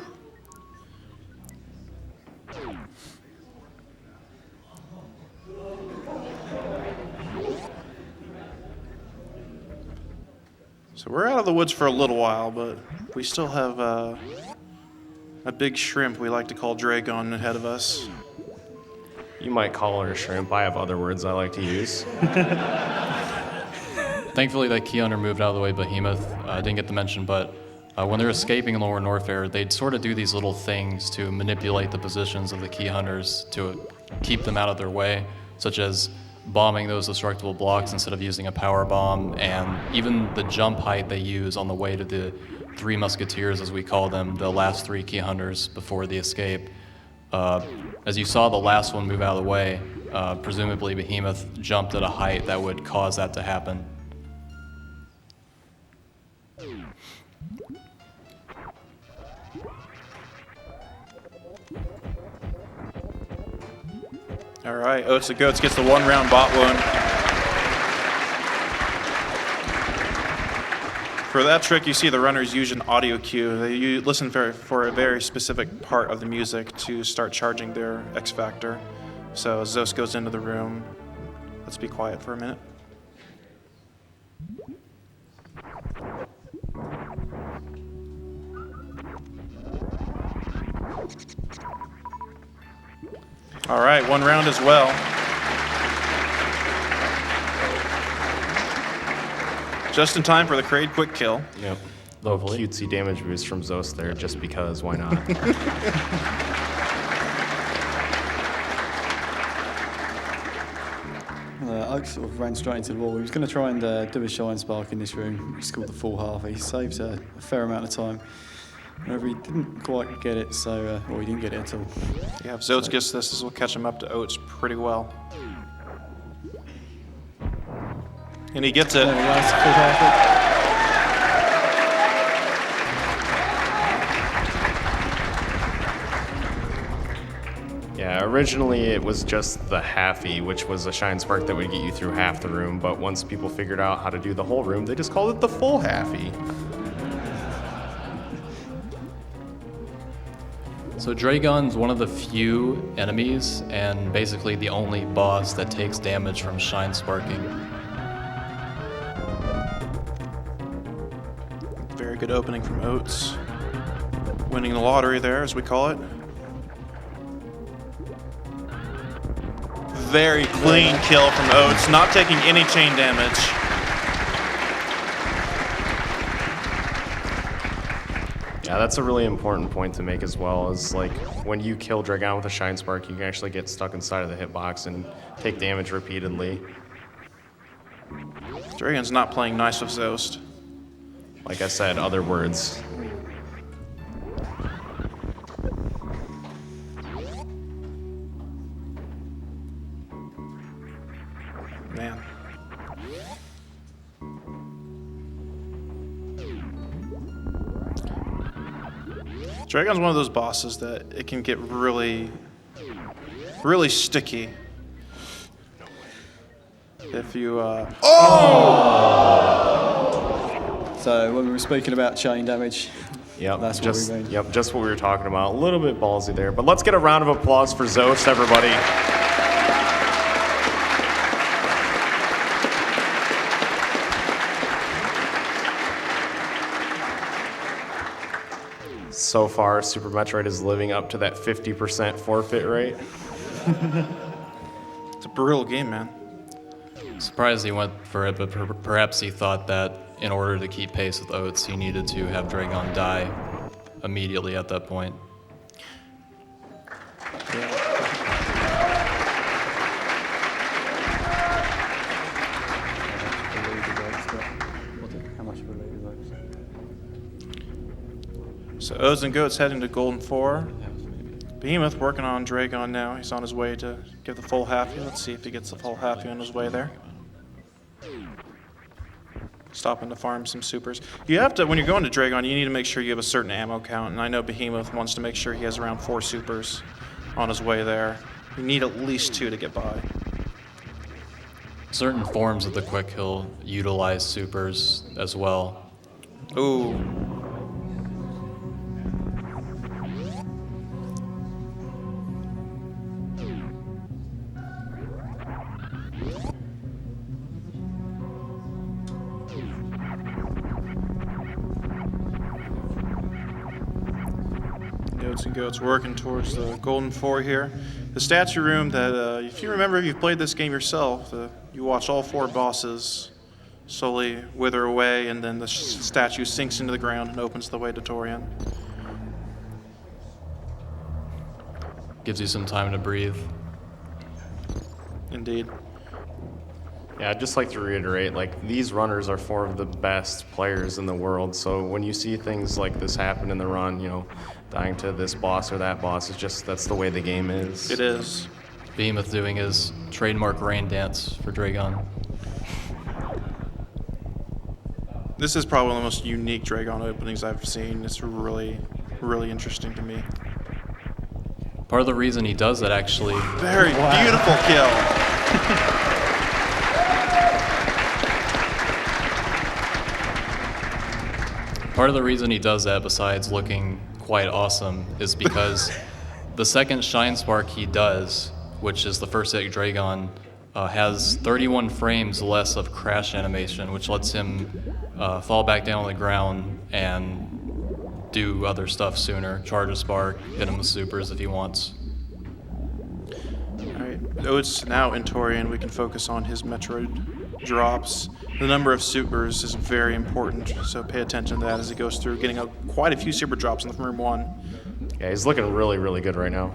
So we're out of the woods for a little while, but we still have a big shrimp we like to call Dragon ahead of us. You might call her a shrimp. I have other words I like to use. Thankfully, that key hunter moved out of the way. Behemoth didn't get to mention, but when they're escaping Lower Norfair, they'd sort of do these little things to manipulate the positions of the key hunters to keep them out of their way, such as bombing those destructible blocks instead of using a power bomb, and even the jump height they use on the way to the three musketeers, as we call them, the last three key hunters before the escape. As you saw the last one move out of the way, presumably Behemoth jumped at a height that would cause that to happen. All right, oatsngoats gets the 1 round bot wound. For that trick, you see the runners use an audio cue. They listen for a very specific part of the music to start charging their X Factor. So Zoast goes into the room. Let's be quiet for a minute. All right, 1 round as well. Just in time for the Kraid quick kill. Yep. Little cutesy damage boost from Zoast there, just because, why not? Oak sort of ran straight into the wall. He was going to try and do a shine spark in this room. He's called the full half. He saves a fair amount of time. However, he didn't quite get it, so or he didn't get it at all. Yeah, if Zoats gets this will catch him up to Oats pretty well. And he gets it. There we go, it's a full half. Yeah, originally it was just the halfie, which was a shine spark that would get you through half the room, but once people figured out how to do the whole room, they just called it the full halfie. So Dragon's one of the few enemies, and basically the only boss that takes damage from shine sparking. Very good opening from Oats. Winning the lottery there, as we call it. Very clean kill from Oats, not taking any chain damage. Yeah, that's a really important point to make as well, is like when you kill Dragon with a shine spark, you can actually get stuck inside of the hitbox and take damage repeatedly. Dragon's not playing nice with Zoast. Like I said, other words. Man. Dragon's one of those bosses that it can get really, really sticky. If you, So when we were speaking about chain damage, Yep, that's just, what we mean. Yep, just what we were talking about. A little bit ballsy there, but let's get a round of applause for Zoast, everybody. So far, Super Metroid is living up to that 50% forfeit rate. It's a brutal game, man. Surprised he went for it, but perhaps he thought that in order to keep pace with Oats, he needed to have Dragon die immediately at that point. So oatsngoats heading to Golden 4. Behemoth working on Dragon now. He's on his way to give the full halfie. Let's see if he gets the full halfie on his way there. Stopping to farm some supers. You have to, when you're going to Dragon, you need to make sure you have a certain ammo count, and I know Behemoth wants to make sure he has around 4 supers on his way there. You need at least 2 to get by. Certain forms of the quick kill utilize supers as well. Ooh. Oatsngoats working towards the Golden 4 here. The statue room that, if you remember, if you've played this game yourself, you watch all 4 bosses slowly wither away, and then the statue sinks into the ground and opens the way to Torian. Gives you some time to breathe. Indeed. Yeah, I'd just like to reiterate, like, these runners are 4 of the best players in the world, so when you see things like this happen in the run, you know, dying to this boss or that boss, it's just, that's the way the game is. It is. Behemoth doing his trademark rain dance for Dragon. This is probably one of the most unique Dragon openings I've seen. It's really, really interesting to me. Part of the reason he does that, actually. Very beautiful kill. Part of the reason he does that, besides looking quite awesome, is because the second Shine Spark he does, which is the first hit Dragon, has 31 frames less of crash animation, which lets him fall back down on the ground and do other stuff sooner. Charge a spark, hit him with supers if he wants. All right, Oats now in Torian. We can focus on his Metroid drops. The number of supers is very important, so pay attention to that as he goes through, getting quite a few super drops in the room 1. Yeah, he's looking really, really good right now.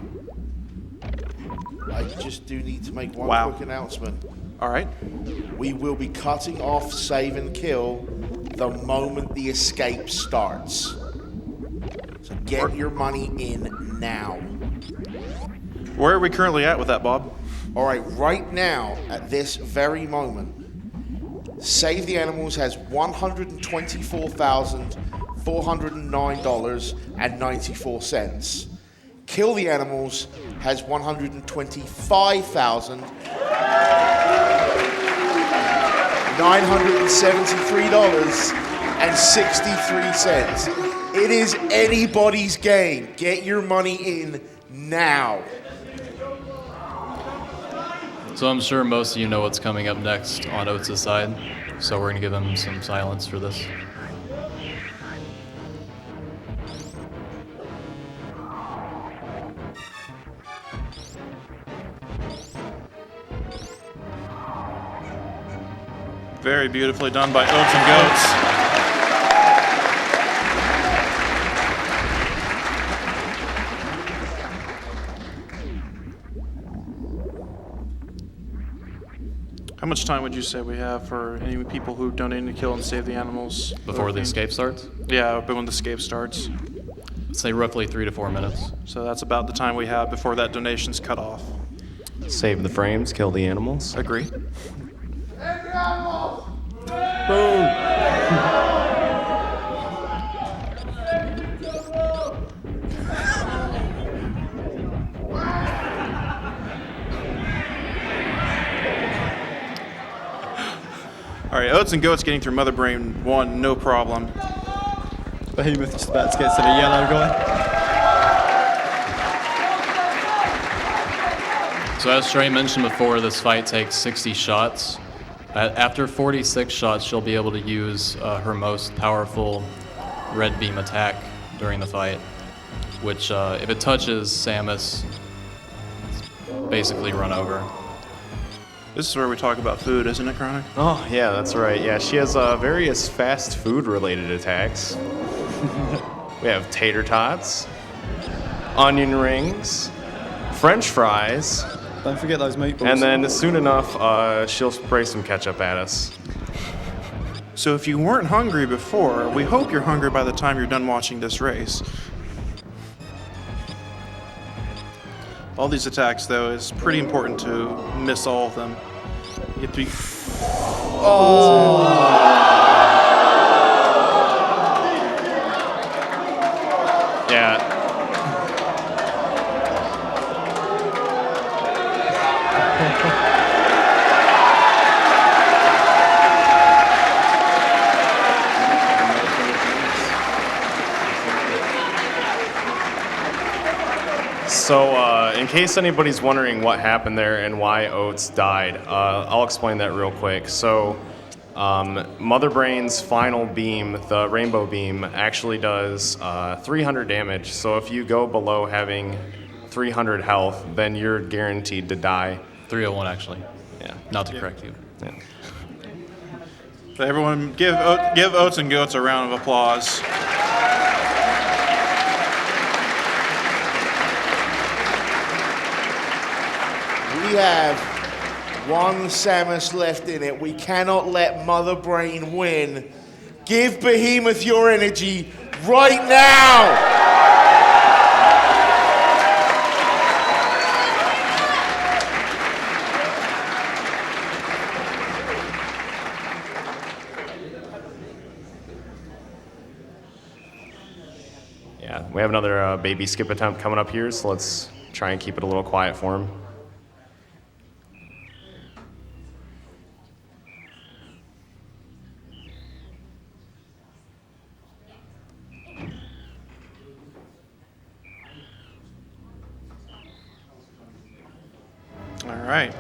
I just do need to make one quick announcement. All right. We will be cutting off save and kill the moment the escape starts. So get your money in now. Where are we currently at with that, Bob? All right now, at this very moment, Save the Animals has $124,409.94. Kill the Animals has $125,973.63. It is anybody's game. Get your money in now. So I'm sure most of you know what's coming up next on Oates' side, so we're going to give him some silence for this. Very beautifully done by Oats and Goats. How much time would you say we have for any people who donate to kill and save the animals? Before the escape starts? Yeah, but when the escape starts. Let's say roughly 3 to 4 minutes. So that's about the time we have before that donation's cut off. Save the frames, kill the animals. Agree. Boom. All right, Oats and Goats getting through Mother Brain 1, no problem. Behemoth just about to get to the yellow guy. So as Trey mentioned before, this fight takes 60 shots. After 46 shots, she'll be able to use her most powerful red beam attack during the fight, which if it touches Samus, basically run over. This is where we talk about food, isn't it, Chronic? Oh, yeah, that's right. Yeah, she has various fast food-related attacks. We have tater tots, onion rings, French fries. Don't forget those meatballs. And then soon enough, she'll spray some ketchup at us. So if you weren't hungry before, we hope you're hungry by the time you're done watching this race. All these attacks, though, is pretty important to miss all of them. You have to be... Yeah. So, in case anybody's wondering what happened there and why Oates died, I'll explain that real quick. So, Mother Brain's final beam, the rainbow beam, actually does 300 damage. So if you go below having 300 health, then you're guaranteed to die. 301, actually. Yeah. Not to correct you. Yeah. So everyone, give Oats and Goats a round of applause. One Samus left in it. We cannot let Mother Brain win. Give Behemoth your energy right now! Yeah, we have another baby skip attempt coming up here, so let's try and keep it a little quiet for him. All right.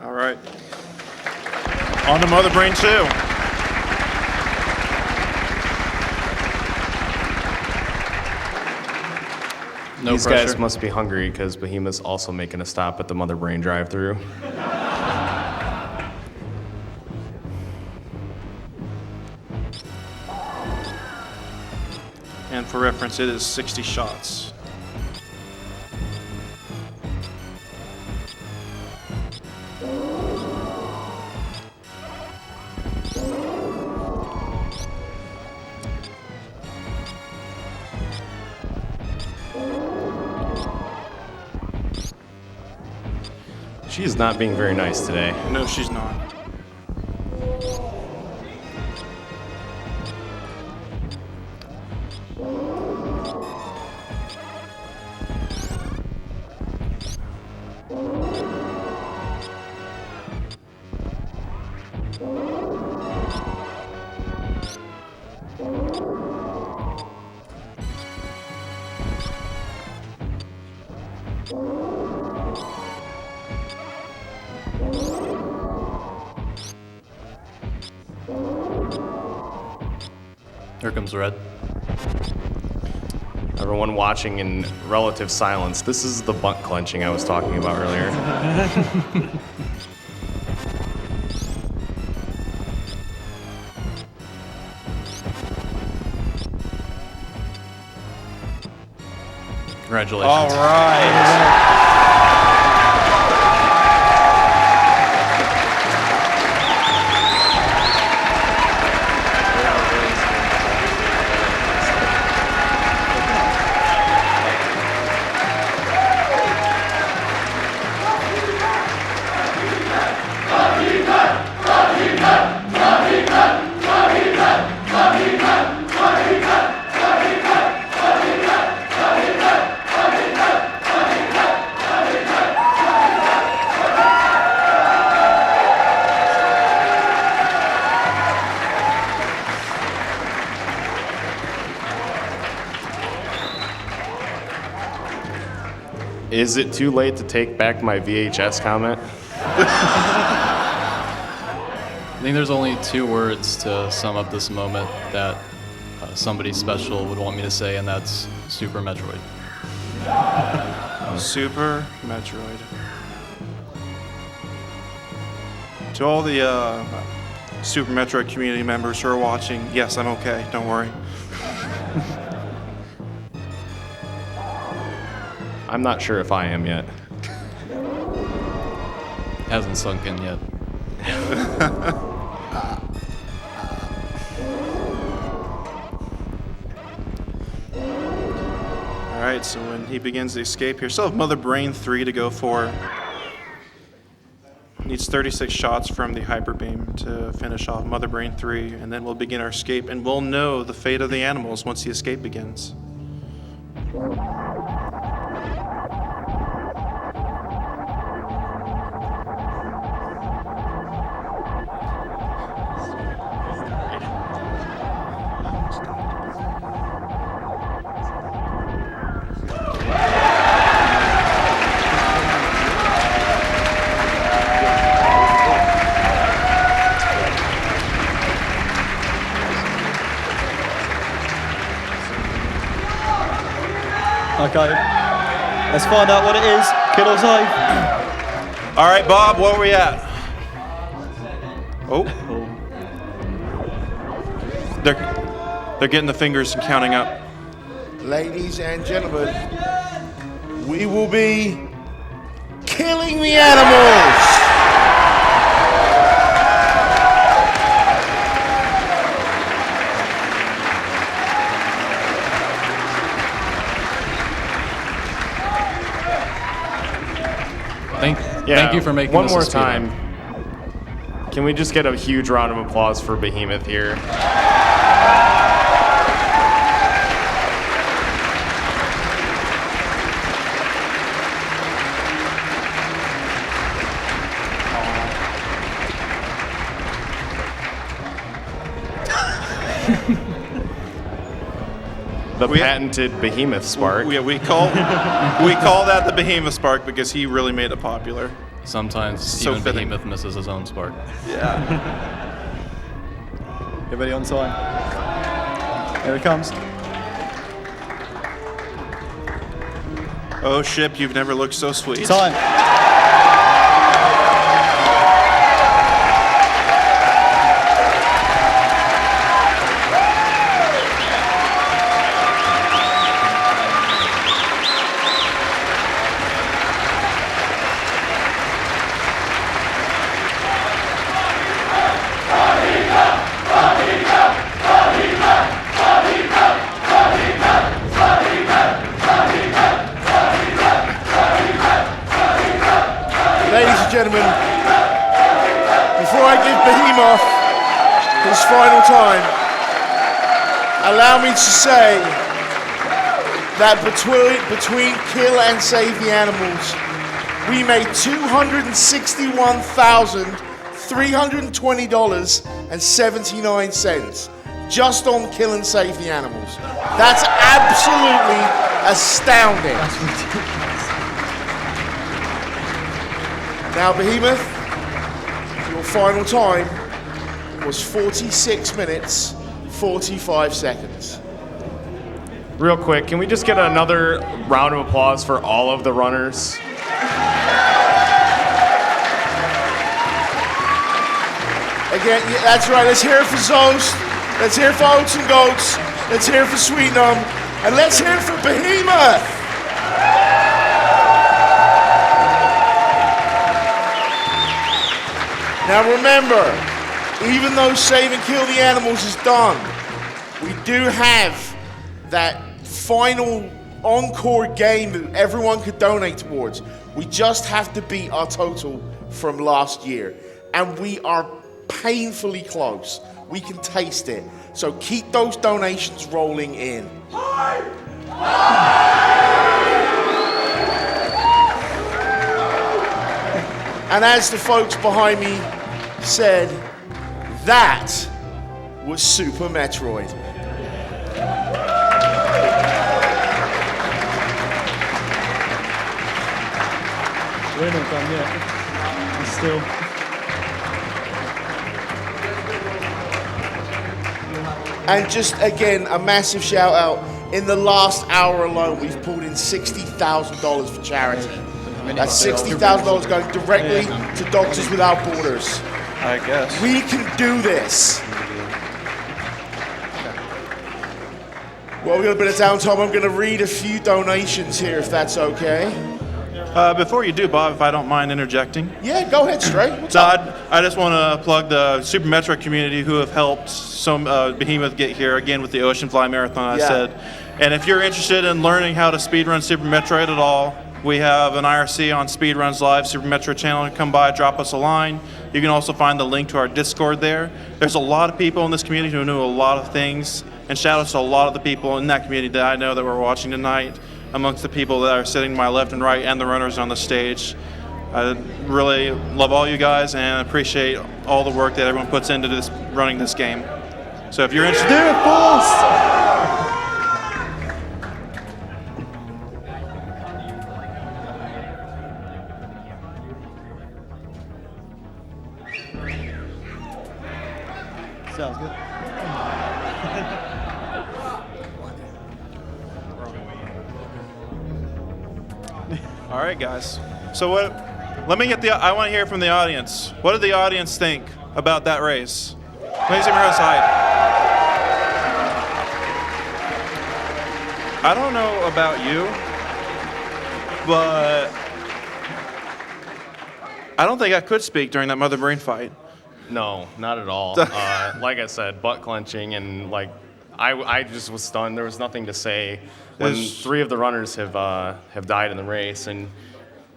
All right. On to Mother Brain 2. No These pressure. guys must be hungry because Behemoth's also making a stop at the Mother Brain drive-thru. And for reference, it is 60 shots. She is not being very nice today. No, she's not. Here comes red. Everyone watching in relative silence. This is the butt clenching I was talking about earlier. Congratulations. All right. Is it too late to take back my VHS comment? I think there's only 2 words to sum up this moment that somebody special would want me to say, and that's Super Metroid. Super Metroid. To all the Super Metroid community members who are watching, yes, I'm okay. Don't worry. I'm not sure if I am yet. Hasn't sunk in yet. All right, so when he begins the escape here, still have Mother Brain 3 to go for. Needs 36 shots from the Hyper Beam to finish off Mother Brain 3, and then we'll begin our escape, and we'll know the fate of the animals once the escape begins. located. Let's find out what it is. Kill or save. All right, Bob, where are we at? Oh. They're getting the fingers and counting up. Ladies and gentlemen, we will be killing the animals. Thank you for making one this more a speed run. time. Can we just get a huge round of applause for Behemoth here? The patented Behemoth Spark. We call that the Behemoth Spark because he really made it popular. Sometimes So even fitting. Behemoth misses his own spark. Yeah. Everybody on time. Here it comes. Oh, ship, you've never looked so sweet. Time. Ladies and gentlemen, before I give Behemoth his final time, allow me to say that between kill and save the animals, we made $261,320.79 just on kill and save the animals. That's absolutely astounding. That's ridiculous. Now, Behemoth, your final time was 46 minutes, 45 seconds. Real quick, can we just get another round of applause for all of the runners? Again, yeah, that's right. Let's hear it for Zoast. Let's hear it for Oats and Goats. Let's hear it for Sweetnumb. And let's hear it for Behemoth. Now remember, even though Save and Kill the Animals is done, we do have that final encore game that everyone could donate towards. We just have to beat our total from last year. And we are painfully close. We can taste it. So keep those donations rolling in. And as the folks behind me said, that was Super Metroid. We're not done yet. It's still. And just again, a massive shout out. In the last hour alone, we've pulled in $60,000 for charity. That's $60,000 going directly to Doctors Without Borders. I guess. We can do this. Well, we got a bit of downtime. I'm going to read a few donations here, if that's okay. Before you do, Bob, if I don't mind interjecting. Yeah, go ahead, Stray. What's So up? I just want to plug the Super Metroid community who have helped some Behemoth get here, again with the Ocean Fly Marathon, Yeah. I said. And if you're interested in learning how to speedrun Super Metroid at all, we have an IRC on Speedruns Live, Super Metroid channel. Come by, drop us a line. You can also find the link to our Discord there. There's a lot of people in this community who know a lot of things, and shout out to a lot of the people in that community that I know that we're watching tonight, amongst the people that are sitting to my left and right and the runners on the stage. I really love all you guys and appreciate all the work that everyone puts into this, running this game. So if you're interested, Do it, boss! Sounds good. All right, guys. So what? Let me get I want to hear from the audience. What did the audience think about that race? Please give me your hype. I don't know about you, but I don't think I could speak during that Mother Brain fight. No, not at all. Like I said, butt clenching, and like I just was stunned. There was nothing to say when 3 of the runners have died in the race, and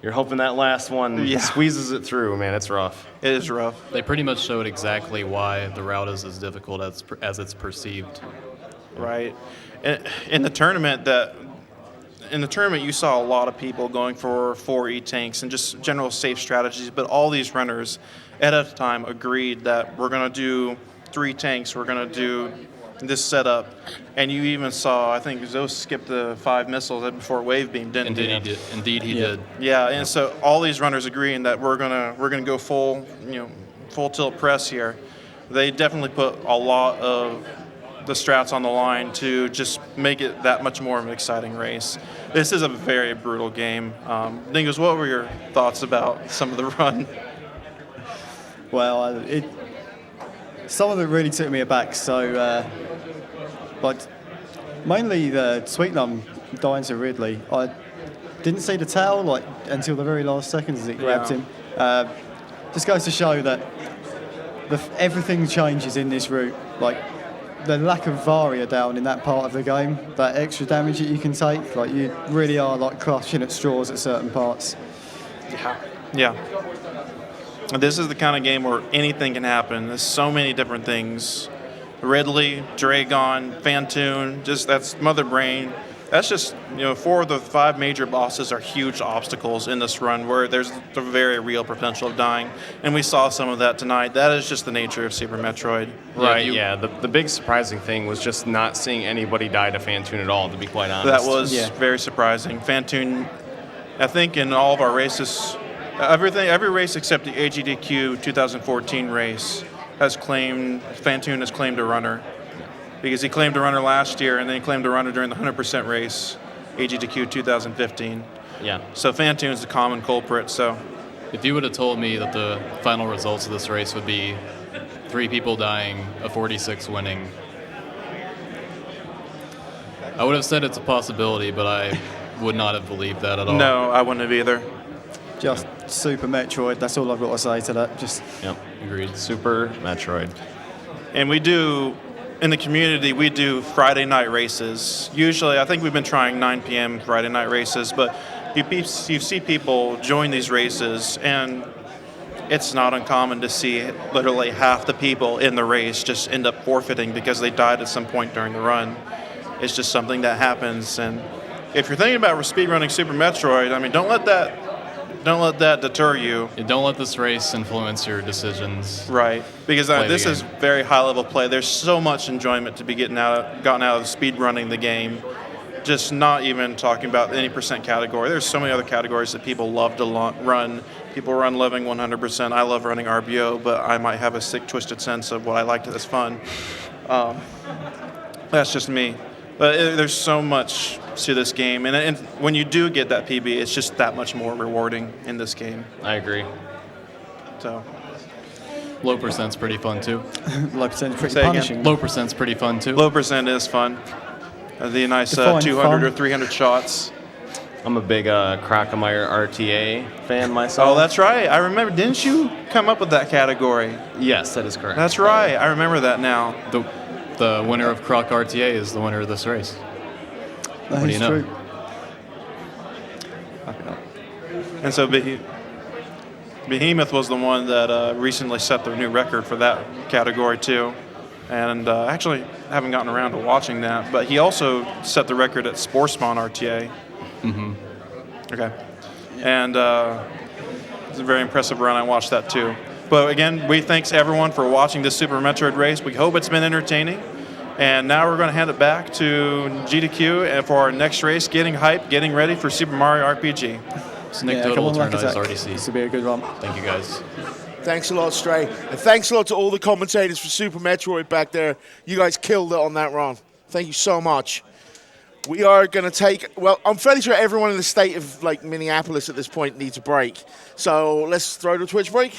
you're hoping that last one squeezes it through. Man, it's rough. It is rough. They pretty much showed exactly why the route is as difficult as it's perceived. Right. In the tournament, you saw a lot of people going for 4E tanks and just general safe strategies, but all these runners at a time agreed that we're going to do 3 tanks, we're going to do this setup, and you even saw, I think Zoast skipped the 5 missiles before Wave Beam, didn't he? Indeed, he did. Yeah, and so all these runners agreeing that we're gonna go full tilt press here. They definitely put a lot of the strats on the line to just make it that much more of an exciting race. This is a very brutal game. Dingus, what were your thoughts about some of the run? Well, some of it really took me aback. So, but mainly the sweetnum dying to Ridley. I didn't see the tail until the very last seconds as it grabbed him. Just goes to show that everything changes in this route. Like the lack of varia down in that part of the game, that extra damage that you can take. Like you really are clutching at straws at certain parts. Yeah. This is the kind of game where anything can happen. There's so many different things. Ridley, Dragon, Fantoon, that's Mother Brain. That's just, 4 of the 5 major bosses are huge obstacles in this run where there's a very real potential of dying. And we saw some of that tonight. That is just the nature of Super Metroid. Right, yeah. The big surprising thing was just not seeing anybody die to Fantoon at all, to be quite honest. That was very surprising. Fantoon, I think in all of our races, every race except the SGDQ 2014 race Fantoon has claimed a runner. Because he claimed a runner last year, and then he claimed a runner during the 100% race, SGDQ 2015. Yeah. So Fantoon's the common culprit, so. If you would have told me that the final results of this race would be 3 people dying, a 46 winning, I would have said it's a possibility, but I would not have believed that at all. No, I wouldn't have either. Just Super Metroid, that's all I've got to say to that. Yep, agreed. Super Metroid. And in the community, we do Friday night races. Usually, I think we've been trying 9 p.m. Friday night races, but you see people join these races, and it's not uncommon to see literally half the people in the race just end up forfeiting because they died at some point during the run. It's just something that happens, and if you're thinking about speedrunning Super Metroid, don't let that deter you. Don't let this race influence your decisions. Right, because this is very high-level play. There's so much enjoyment to be gotten out of speedrunning the game. Just not even talking about any percent category. There's so many other categories that people love to run. People run living 100%. I love running RBO, but I might have a sick, twisted sense of what I like that's fun. That's just me. But there's so much to this game, and when you do get that PB, it's just that much more rewarding in this game. I agree. So, low percent's pretty fun too. Low percent's pretty punishing. Low percent's pretty fun too. Low percent is fun. The nice 200 or 300 shots. I'm a big Krakemeyer RTA fan myself. Oh, that's right. I remember. Didn't you come up with that category? Yes, that is correct. That's right. I remember that now. The winner of Croc RTA is the winner of this race. That what do you know? True. And so Behemoth was the one that recently set the new record for that category too. And actually haven't gotten around to watching that, but he also set the record at Sporespawn RTA. Mm-hmm. Okay. And it's a very impressive run. I watched that too. But again, we thanks everyone for watching this Super Metroid race. We hope it's been entertaining. And now we're going to hand it back to GDQ for our next race, getting hyped, getting ready for Super Mario RPG. Snickdoodle will turn on his RDC. This will be a good one. Thank you, guys. Thanks a lot, Stray. And thanks a lot to all the commentators for Super Metroid back there. You guys killed it on that run. Thank you so much. we are going to take, well, I'm fairly sure everyone in the state of like Minneapolis at this point needs a break. So let's throw the Twitch break.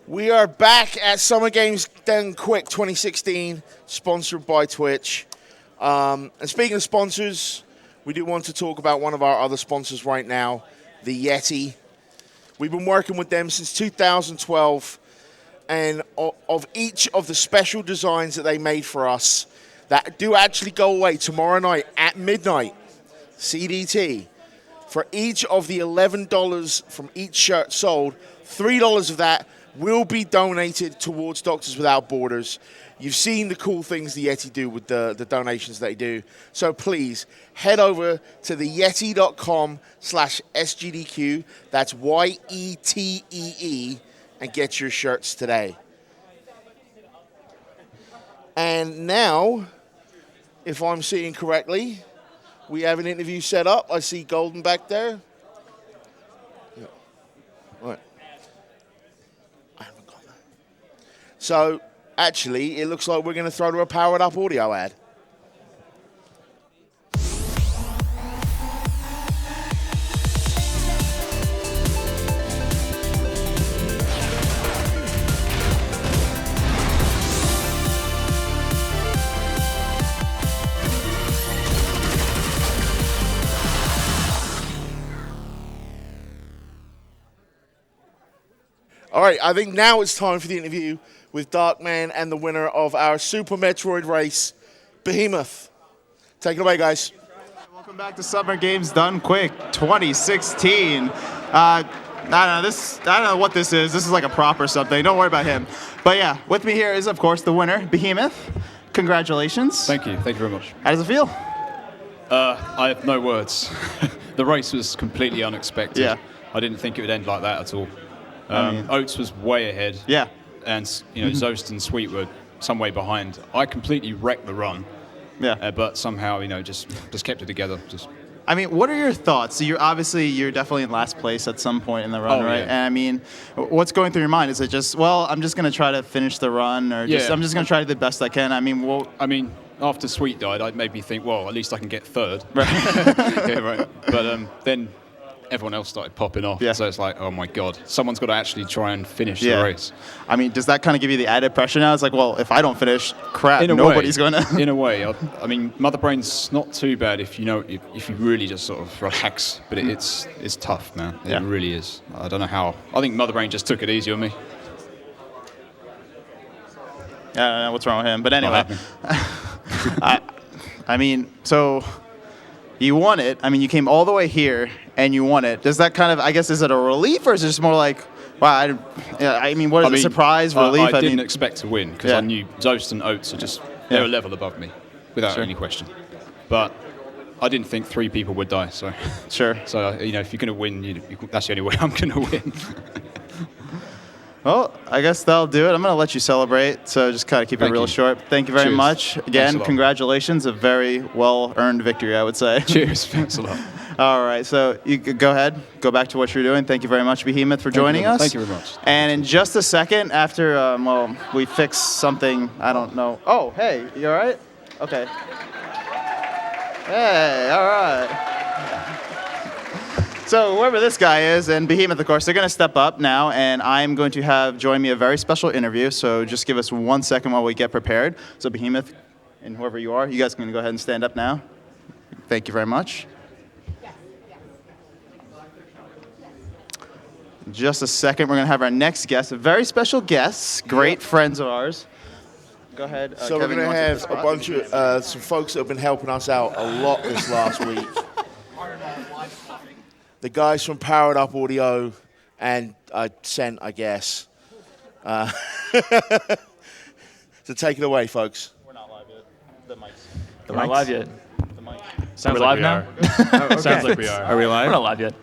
We are back at Summer Games Done Quick 2016, sponsored by Twitch. And speaking of sponsors, we do want to talk about one of our other sponsors right now, the Yeti. We've been working with them since 2012, and of each of the special designs that they made for us that do actually go away tomorrow night at midnight, CDT, for each of the $11 from each shirt sold, $3 of that will be donated towards Doctors Without Borders. You've seen the cool things the Yeti do with the donations they do. So please head over to theyeti.com/SGDQ. That's YETEE, and get your shirts today. And now, if I'm seeing correctly, we have an interview set up. I see Golden back there. Yeah. All right. So, actually, it looks like we're going to throw to a powered-up audio ad. All right, I think now it's time for the interview with Darkman and the winner of our Super Metroid race, Behemoth. Take it away, guys. Welcome back to Summer Games Done Quick 2016. I don't know what this is. This is like a prop or something. Don't worry about him. But yeah, with me here is, of course, the winner, Behemoth. Congratulations. Thank you. Thank you very much. How does it feel? I have no words. The race was completely unexpected. Yeah. I didn't think it would end like that at all. Oats was way ahead. Yeah. And Zoast and Sweet were some way behind. I completely wrecked the run. Yeah. But somehow, just kept it together. I mean, what are your thoughts? So you're definitely in last place at some point in the run, right? Yeah. And I mean, what's going through your mind? Is it just, well, I'm just going to try to finish the run, or I'm just going to try the best I can? I mean, after Sweet died, it made me think, well, at least I can get third. Right. Yeah, right. But then everyone else started popping off. Yeah. So it's like, oh my God, someone's got to actually try and finish the race. I mean, does that kind of give you the added pressure now? It's like, well, if I don't finish, crap, nobody's going to. In a way. I mean, Mother Brain's not too bad if you really just sort of relax, but it's tough, man. It really is. I don't know how. I think Mother Brain just took it easy on me. I don't know what's wrong with him. But anyway, I mean, so you won it. I mean, you came all the way here and you won it. Does that kind of, I guess, is it a relief, or is it just more like, wow, what is it, surprise, relief? I didn't expect to win because I knew Zoast and Oats are they're a level above me, without any question. But I didn't think 3 people would die, so. Sure. So, if you're going to win, that's the only way I'm going to win. Well, I guess that'll do it. I'm going to let you celebrate, so just kind of keep it real short. Thank you very much. Again, congratulations. A very well-earned victory, I would say. Cheers. Thanks a lot. All right, so you go ahead. Go back to what you're doing. Thank you very much, Behemoth, for joining us. Thank you very much. And in just a second, after, we fix something, I don't know. Oh, hey, you all right? Okay. Hey, all right. So whoever this guy is, and Behemoth, of course, they're going to step up now, and I'm going to have join me a very special interview. So just give us 1 second while we get prepared. So Behemoth, and whoever you are, you guys can go ahead and stand up now. Thank you very much. In just a second, we're going to have our next guest, a very special guest, great friends of ours. Go ahead. So Kevin, we're going to you want have a bunch of some folks that have been helping us out a lot this last week. The guys from Powered Up Audio and Scent, I guess. So take it away, folks. We're not live yet. The mics. We're not live yet. The mic. Are we live now? Sounds like we are. Are we live? We're not live yet.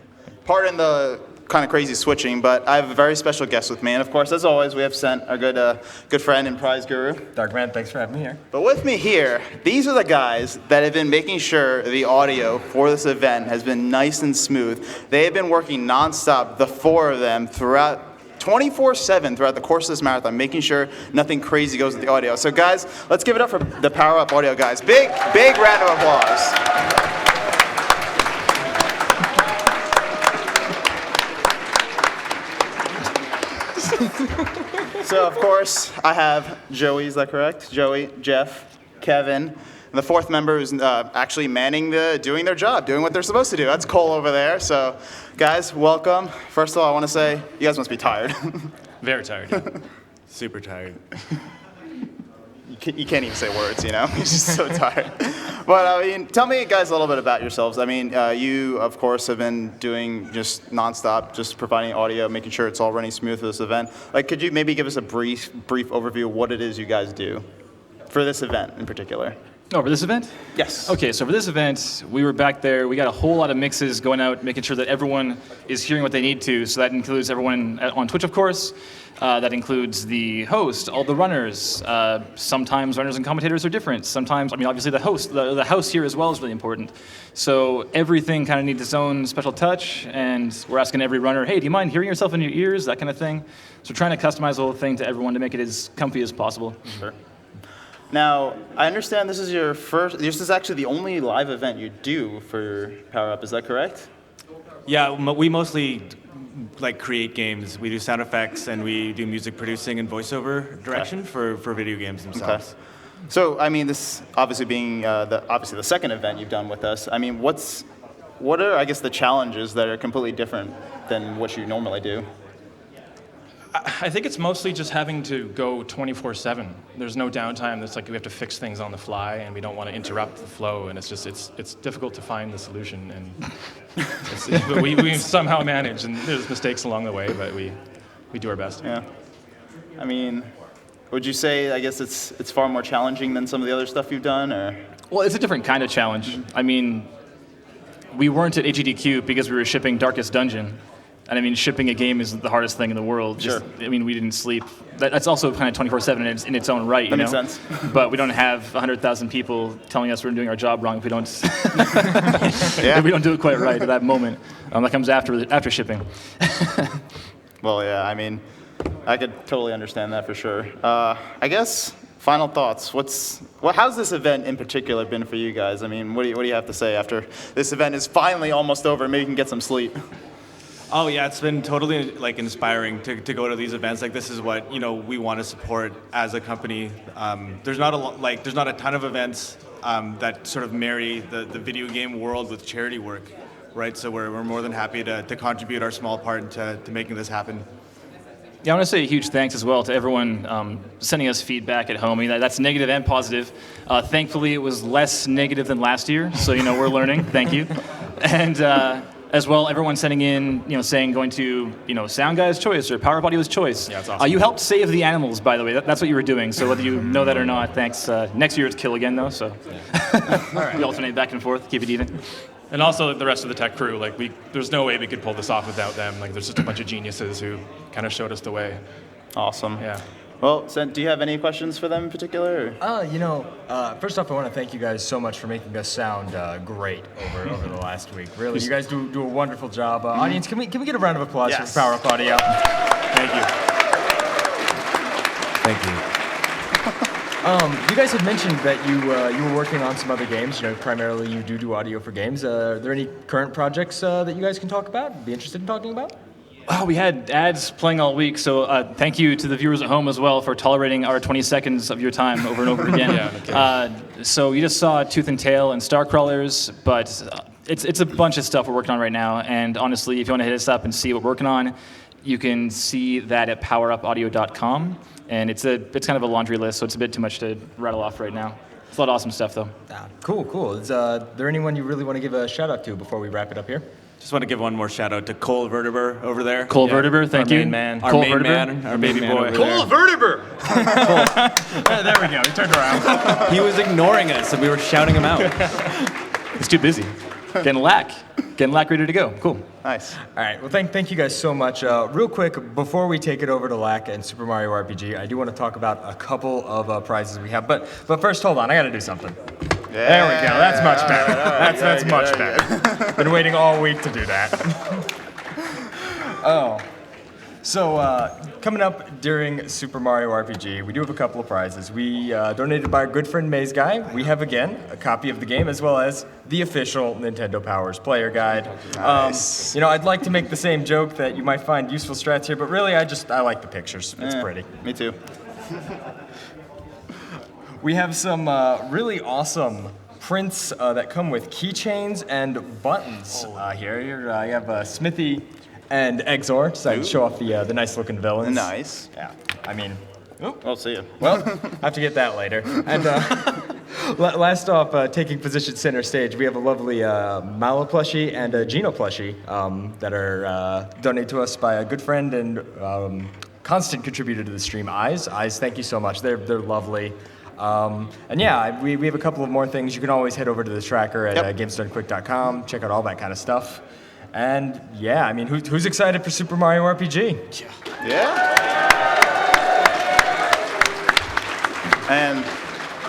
Pardon the kind of crazy switching, but I have a very special guest with me. And of course, as always, we have Scent, our good friend and prize guru. Darkman, thanks for having me here. But with me here, these are the guys that have been making sure the audio for this event has been nice and smooth. They have been working nonstop, the four of them, throughout 24/7 throughout the course of this marathon, making sure nothing crazy goes with the audio. So guys, let's give it up for the Power Up Audio guys. Big round of applause. So, of course, I have Joey, is that correct? Joey, Jeff, Kevin, and the fourth member who's actually doing their job, doing what they're supposed to do. That's Cole over there. So, guys, welcome. First of all, I want to say, you guys must be tired. Very tired. Super tired. You can't even say words, you know? You're just so tired. But, I mean, tell me, guys, a little bit about yourselves. I mean, you, of course, have been doing just nonstop, just providing audio, making sure it's all running smooth for this event. Like, could you maybe give us a brief overview of what it is you guys do for this event in particular? Oh, for this event? Yes. Okay, so for this event, we were back there. We got a whole lot of mixes going out, making sure that everyone is hearing what they need to. So that includes everyone on Twitch, of course. That includes the host, all the runners. Sometimes runners and commentators are different. Sometimes, I mean, obviously the host, the house here as well is really important. So everything kind of needs its own special touch, and we're asking every runner, hey, do you mind hearing yourself in your ears, that kind of thing. So we're trying to customize the whole thing to everyone to make it as comfy as possible. Sure. Now, I understand this is actually the only live event you do for Power Up, is that correct? Yeah, we mostly create games. We do sound effects and we do music producing and voiceover direction for video games themselves. Okay. So, I mean, this obviously being the second event you've done with us, I mean, what are, I guess, the challenges that are completely different than what you normally do? I think it's mostly just having to go 24/7. There's no downtime. It's like we have to fix things on the fly, and we don't want to interrupt the flow. And it's difficult to find the solution. And but we somehow manage. And there's mistakes along the way, but we do our best. Yeah. I mean, would you say, I guess it's far more challenging than some of the other stuff you've done, or? Well, it's a different kind of challenge. I mean, we weren't at SGDQ because we were shipping Darkest Dungeon. And I mean, shipping a game is the hardest thing in the world. Sure. I mean, we didn't sleep. That's also kind of 24/7 in its own right, you know? That makes sense. But we don't have 100,000 people telling us we're doing our job wrong if we don't, Yeah. if we don't do it quite right at that moment. That comes after shipping. Well, yeah, I mean, I could totally understand that for sure. I guess, final thoughts. How's this event in particular been for you guys? I mean, what do you have to say after this event is finally almost over? Maybe you can get some sleep. Oh yeah, it's been totally inspiring to go to these events. This is what we want to support as a company. There's not a ton of events that sort of marry the video game world with charity work, right? So we're more than happy to contribute our small part to making this happen. Yeah, I want to say a huge thanks as well to everyone sending us feedback at home. I mean, that's negative and positive. Thankfully, it was less negative than last year, so we're learning. Thank you. And as well, everyone sending in, saying going to, Sound Guy's choice or Power Up Audio's choice. Yeah, that's awesome. You helped save the animals, by the way. That's what you were doing. So whether you know that or not, thanks. Next year it's kill again, though. So we alternate back and forth, keep it even. And also the rest of the tech crew. There's no way we could pull this off without them. There's just a bunch of geniuses who kind of showed us the way. Awesome. Yeah. Well, Sent, do you have any questions for them in particular? First off, I want to thank you guys so much for making us sound great over the last week. Really, you guys do a wonderful job. Audience, can we get a round of applause Yes. for Power Up Audio? Thank you. Thank you. You guys had mentioned that you were working on some other games. You know, primarily you do audio for games. Are there any current projects that you guys can talk about? Be interested in talking about? Oh, we had ads playing all week, so thank you to the viewers at home as well for tolerating our 20 seconds of your time over and over again. So you just saw Tooth and Tail and Starcrawlers, but it's a bunch of stuff we're working on right now. And honestly, if you want to hit us up and see what we're working on, you can see that at powerupaudio.com. And it's kind of a laundry list, so it's a bit too much to rattle off right now. It's a lot of awesome stuff, though. Cool. Is there anyone you really want to give a shout out to before we wrap it up here? Just want to give one more shout out to Cole Verteber over there. Cole Verteber, thank you. Our main man. Cole Our main Verteber. man, our baby boy. Cole Verteber! There we go, he turned around. He was ignoring us, and we were shouting him out. He's too busy. Getting lack ready to go. Cool. Nice. All right, well, thank you guys so much. Real quick, before we take it over to LAC and Super Mario RPG, I do want to talk about a couple of prizes we have. But first, hold on, I got to do something. Yeah. There we go, that's much better. That's much better. Been waiting all week to do that. So coming up during Super Mario RPG, we do have a couple of prizes. We donated by our good friend Maze Guy. We have, again, a copy of the game as well as the official Nintendo Powers player guide. Nice. I'd like to make the same joke that you might find useful strats here, but really I like the pictures. It's pretty. Me too. We have some really awesome prints that come with keychains and buttons here. I have Smithy and Exor, decided to show off the nice-looking villains. Nice. Yeah, I mean... I'll see you. Well, I have to get that later. And last off, taking position center stage, we have a lovely Malo plushie and a Geno plushie that are donated to us by a good friend and constant contributor to the stream, Eyes. Eyes, thank you so much. They're lovely. And yeah, we have a couple of more things. You can always head over to the tracker at gamesdonequick.com, check out all that kind of stuff. And yeah, I mean, who's excited for Super Mario RPG? Yeah. And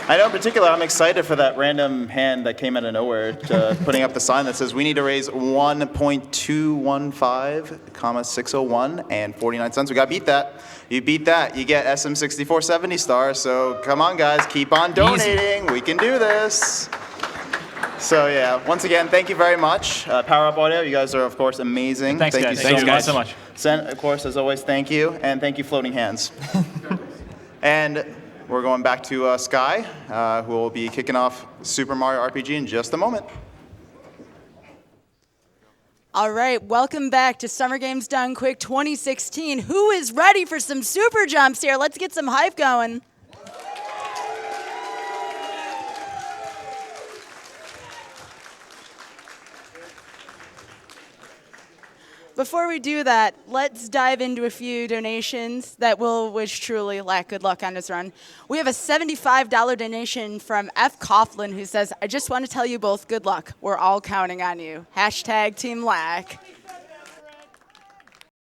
I know in particular, I'm excited for that random hand that came out of nowhere, putting up the sign that says we need to raise 1.215, 601 and 49 cents. We got to beat that. You beat that, you get SM6470 stars. So come on, guys, keep on donating. Easy. We can do this. So yeah, once again, thank you very much. Power Up Audio, you guys are of course amazing. Thanks, thank guys. you Thanks, so guys, much. so much. Sen, of course, as always, thank you, and thank you, Floating Hands. And we're going back to Sky, who will be kicking off Super Mario RPG in just a moment. All right, welcome back to Summer Games Done Quick 2016. Who is ready for some super jumps here? Let's get some hype going. Before we do that, let's dive into a few donations that will wish truly lack good luck on this run. We have a $75 donation from F. Coughlin who says, I just want to tell you both good luck. We're all counting on you. # Team Lack.